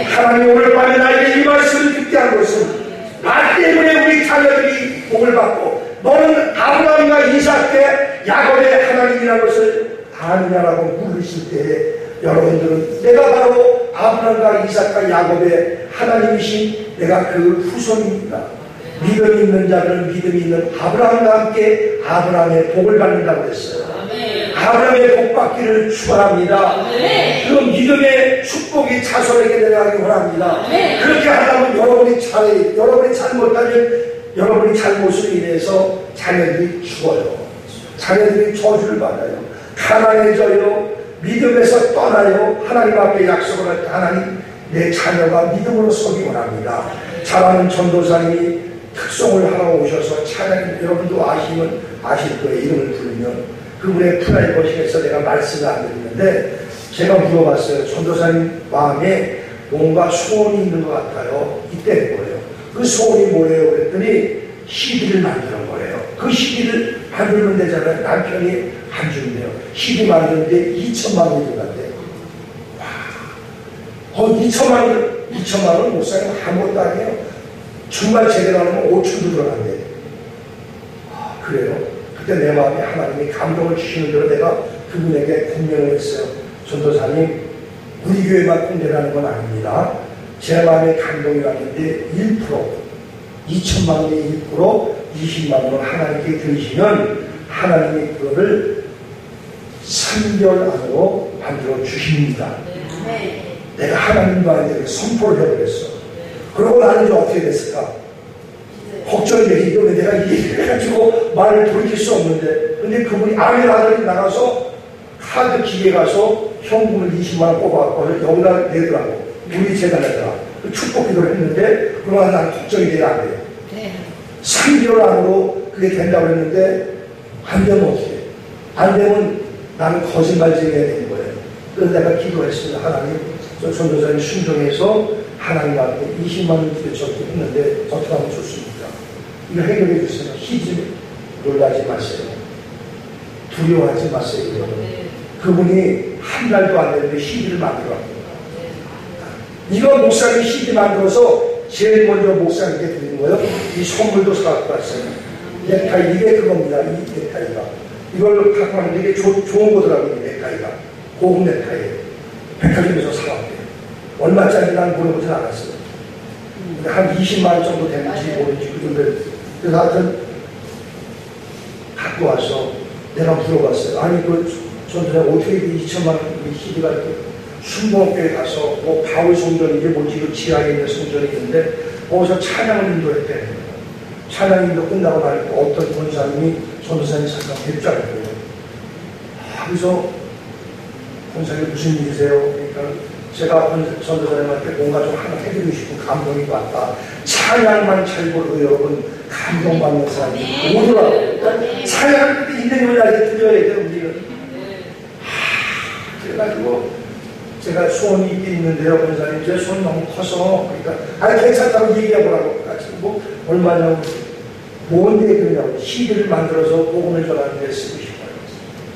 하나님 오늘 밤에 나에게 이 말씀을 듣게 한 것은 나 때문에 우리 자녀들이 복을 받고 너는 아브라함과 이삭 때 야곱의 하나님이라는 것을 아느냐라고 물으실 때에 여러분들은 내가 바로 아브라함과 이삭과 야곱의 하나님이신 내가 그 후손입니다. 믿음이 있는 자들은 믿음이 있는 아브라함과 함께 아브라함의 복을 받는다고 했어요. 아브라함의 복 받기를 축원합니다. 그 믿음의 축복이 자손에게 내려가기 원합니다. 그렇게 하려면 여러분이 잘못하면 여러분이 잘못으로 인해서 자녀들이 죽어요. 자녀들이 저주를 받아요. 가난해져요. 믿음에서 떠나요. 하나님 앞에 약속을 할 때 하나님 내 자녀가 믿음으로 서기 원합니다. 잘하는 전도사님이 특송을 하러 오셔서 찬양 여러분도 아시면 아실 거예요. 이름을 부르면 그분의 프라이버시에서 내가 말씀을 안 드리는데 제가 물어봤어요. 전도사님 마음에 뭔가 소원이 있는 것 같아요. 이때는 거예요. 그 소원이 뭐예요? 그랬더니 CD를 만드는 거예요. 그 CD를 만들면 되잖아요. 남편이 안 준대요. CD 만드는데 2천만 원이 들어간대요. 와, 2천만 원 목사님 아무것도 아니에요. 정말 제대로 하면 5천도 들어간대요. 아, 그래요? 그때 내 마음에 하나님이 감동을 주시는 대로 내가 그분에게 공명을 했어요. 전도사님, 우리 교회만 공개하는 건 아닙니다. 제 마음에 감동이 왔는데 2천만 원의 1%, 20만 원을 하나님께 드리시면 하나님이 그거를 3개월 안으로 만들어 주십니다. 내가 하나님과한테 선포를 해버렸어. 그러고 나는 이제 어떻게 됐을까? 걱정이 되지. 이거 내가 이해해가지고 말을 돌이킬 수 없는데. 근데 그분이 아멘 아들이 나가서 카드 기계 가서 현금을 20만 원 뽑아갖고 여기다 내더라고. 우리 재단에다가. 축복 기도를 했는데, 그러나 나는 걱정이 돼야 안 돼요. 3개월 안으로 그게 된다고 했는데, 안 되면 어떻게 해? 안 되면 나는 거짓말쟁이가 되는 거예요. 그래서 내가 기도했습니다. 하나님, 저 전도사님 순종해서 하나님 앞에 20만 원 저렇게 했는데 어떻게 하면 좋습니까? 이거 해결해 주세요. 희지 놀라지 마세요. 두려워하지 마세요. 그분이 한 달도 안 됐는데 CD를 만들어왔어요. 이거 목사님이 CD 만들어서 제일 먼저 목사님께 드리는 거예요. 이 선물도 사갖고 왔어요. 넥타이, 이게 그겁니다. 이 넥타이가. 이걸 갖고 왔는데 이게 좋은 거더라고요. 이 넥타이가. 고급 넥타이예요. 백화점에서 사왔대요. 얼마짜리 난 물어보진 않았어요. 근데 한 20만 원 정도 되는지 모르는지 그 정도. 그래서 하여튼 갖고 와서 내가 물어봤어요. 아니 그 전에 어떻게 2천만 원 CD가 이렇게 순복교에 가서 뭐 바울 성전인지 뭔지 그 지하에 있는 성전이 있는데 거기서 찬양을 인도했대요. 찬양 인도 끝나고 나니까 어떤 권사님이 전도사님 잠깐 뵙자는 거예요. 그래서 권사님 무슨 일이세요? 그러니까 제가 전도사님한테 뭔가 좀 하나 해드리고 싶은 감동이 왔다. 찬양만 잘 부르고 여러분 감동받는 사람이 오더라고요. 그러니까 찬양할 때 있는 거냐게 들려야 돼요. 우리는. 그래가지고 제가 소원이 있는데요. 권사님 제 소원이 너무 커서 그러니까 아니 괜찮다고 얘기해보라고 같이 뭐 얼마냐고 뭔데 그러냐고 CD를 만들어서 복음을 전하는 데 쓰고 싶어요.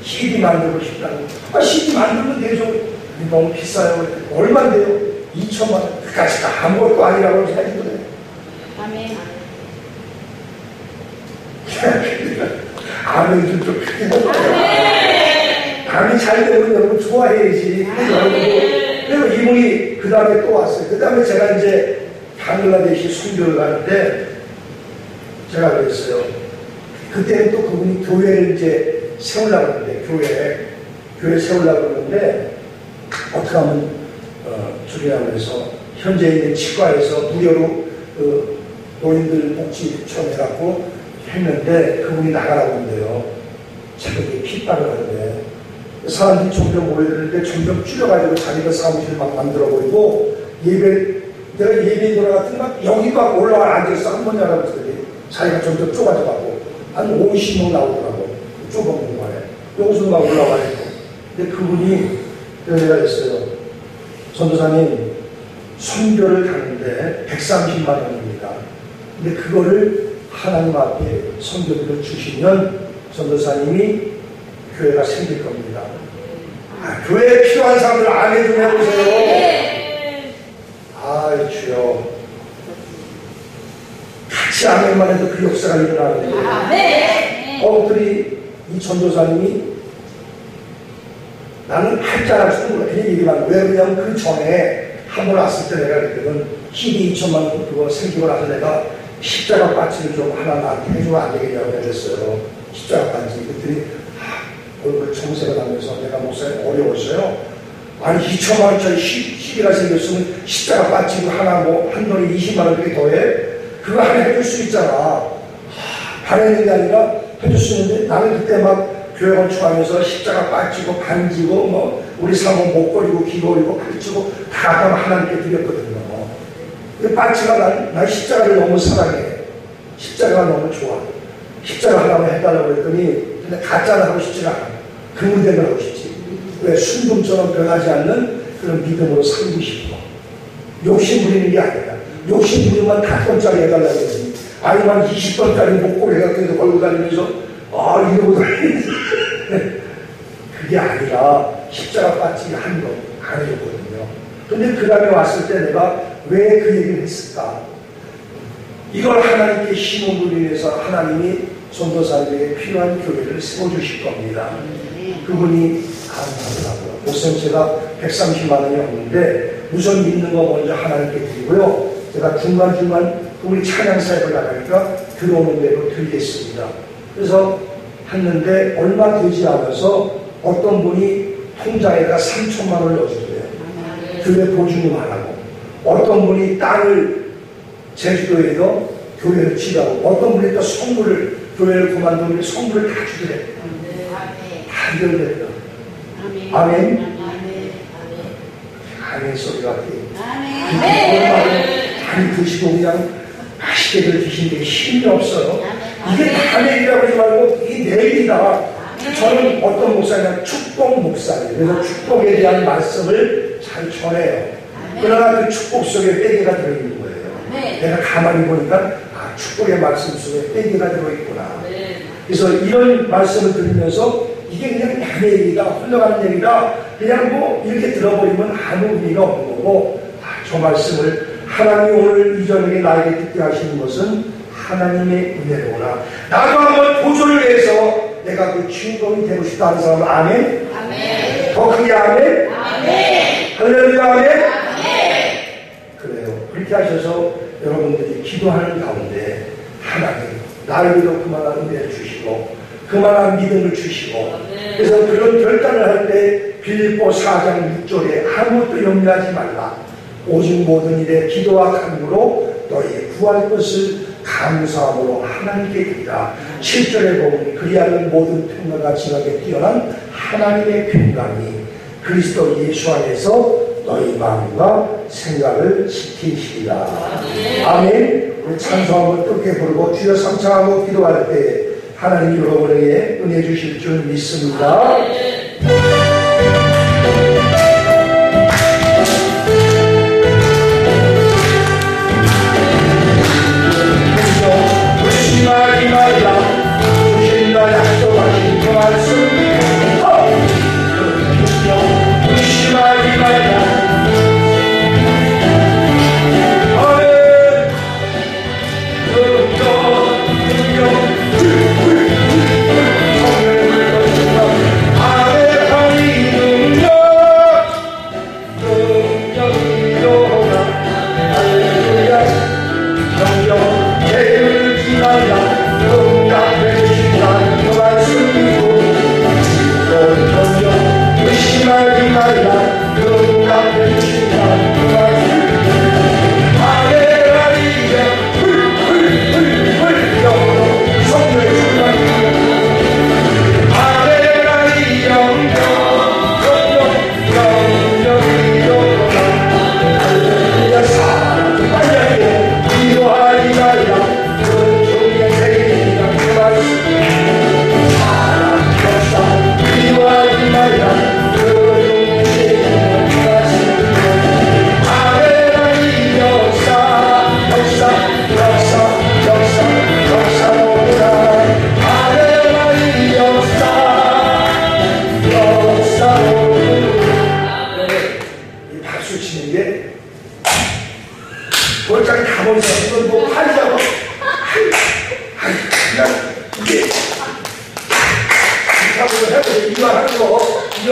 CD 만들고 싶다고. CD 만들면 되죠. 너무 비싸요. 얼마인데요? 2천만 원. 그까지 아무것도 아니라고 생각했거든요. 아멘. 아멘도 좀 크게 해봐요. 아멘 잘 되면 여러분 좋아해야지. 그래서 이분이 그 다음에 또 왔어요. 그 다음에 제가 이제 방글라데시 순교를 가는데 제가 그랬어요. 그때는 또 그분이 교회를 이제 세우려고 하는데 교회 세우려고 그러는데 어떻게 하면 주례하고 해서 현재 있는 치과에서 무료로 그 노인들 복지처럼 해갖고 했는데 그분이 나가라고 하는데요. 자기들이 핏발을 하는데 사람들이 점점 모여드는데 점점 줄여가지고 자기가 사무실 막 만들어버리고 내가 예배 돌아갔더니 막 여기 막 올라와 앉아서 한 번 열어봤더니 자기가 좀 더 좁아져가고 한 50명 나오더라고. 좁은 공간에. 여기서 막 올라와 있고. 근데 그분이 그런 데가 있어요. 전도사님, 선교를 가는데 130만 원입니다. 근데 그거를 하나님 앞에 선교비를 주시면 전도사님이 교회가 생길 겁니다. 아, 교회에 필요한 사람들 아멘 좀 해보세요. 아, 주여. 같이 아멘만 해도 그 역사가 일어나는데. 그들이 이 전도사님이 나는 할 줄 알았을 때 그냥 얘기만 왜 그냥 그 전에 한 번 왔을 때 내가 그때는 희비 2천만 원 그거 생기고 나서 내가 십자가 반지를 좀 하나 나한테 해주면 안 되겠냐고 그랬어요. 십자가 반지. 그랬더니 얼굴 정세가 나면서 내가 목사님 어려웠어요. 아니 2천만 원짜리 희비가 생겼으면 십자가 반지 하나 뭐 한 돈에 20만 원 그렇게 더해? 그거 하나 해줄 수 있잖아. 바라는 게 아니라 해줄 수 있는데 나는 그때 막 교회 건축하면서 십자가 빠지고 반지고 뭐 우리 사모 목걸이고 귀걸이고 팔찌고 다 갖다 하나님께 드렸거든요. 그 반지가 난 십자가를 너무 사랑해. 십자가가 너무 좋아. 십자가 하나만 해달라고 했더니 근데 가짜를 하고 싶지가 않아. 금은대를 하고 싶지. 왜 순금처럼 변하지 않는 그런 믿음으로 살고 싶어. 욕심 부리는 게 아니라 욕심 부리면 5돈짜리 해달라고 했더니 아니면 20돈짜리 목걸이가 계속 걸고 다니면서 이러고 다니면서 그게 아니라 십자가 빠지기 한 번 안 해줬거든요. 근데 그 다음에 왔을 때 내가 왜 그 얘기를 했을까? 이걸 하나님께 심음으로 인해서 하나님이 전도사들에게 필요한 교회를 세워주실 겁니다. 그분이 감사하더라고요. 목사님 제가 130만 원이 없는데 우선 믿는 거 먼저 하나님께 드리고요. 제가 중간중간 우리 찬양사역을 나가니까 들어오는 대로 드리겠습니다. 그래서 했는데 얼마 되지 않아서 어떤 분이 통장에다 3천만 원을 넣어주더래요. 교회 보증금 안 하고. 어떤 분이 땅을 제주도에도 교회를 지라고. 어떤 분이 또 선물을 교회를 그만두면 선물을 다 주더래요. 다 해결됐다. 아멘. 아멘 소리가 많이 드시고 그냥 맛있게들 드시는데 힘이 없어요. 이게 다 내일이라고 하지 말고 이게 내일이다. 저는 어떤 목사냐 축복 목사예요. 그래서 축복에 대한 말씀을 잘 전해요. 그러나 그 축복 속에 빼기가 들어있는 거예요. 내가 가만히 보니까 축복의 말씀 속에 빼기가 들어있구나. 그래서 이런 말씀을 들으면서 이게 그냥 남의 얘기다, 흘러가는 얘기다, 그냥 뭐 이렇게 들어버리면 아무 의미가 없는 거고, 저 말씀을 하나님이 오늘 이 저녁에 나에게 듣게 하시는 것은 하나님의 은혜로구나. 나도 한번 도전을 해서 내가 그 주인공이 되고 싶다 하는 사람은 아멘? 아멘. 더 크게 아멘? 아멘. 할렐루야 아멘? 아멘. 그래요. 그렇게 하셔서 여러분들이 기도하는 가운데 하나님 나에게도 그만한 은혜를 주시고 그만한 믿음을 주시고 그래서 그런 결단을 할 때 빌립보 4장 6절에 아무것도 염려하지 말라. 오직 모든 일에 기도와 간구로 너희 구할 것을 감사함으로 하나님께 드리라. 7절에 보면 그리하는 모든 평강과 진하게 뛰어난 하나님의 평강이 그리스도 예수 안에서 너희 마음과 생각을 지키시리라. 아멘. 우리 찬송 한번 뜨겁게 부르고 주여 삼창하고 기도할 때 하나님 여러분에게 은혜 주실 줄 믿습니다. 의심하지 말라. 주신다 약속하신 그 말씀 의심하지 말라. 아멘.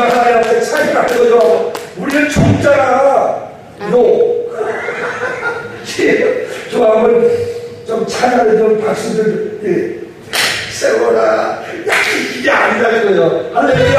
하나님한테 찬양하는 거죠. 우리는 죽잖아. 노. 저 한번 좀 찬양을 좀 박수들 세워라. 이게 아니라는 거예요. 할렐루야.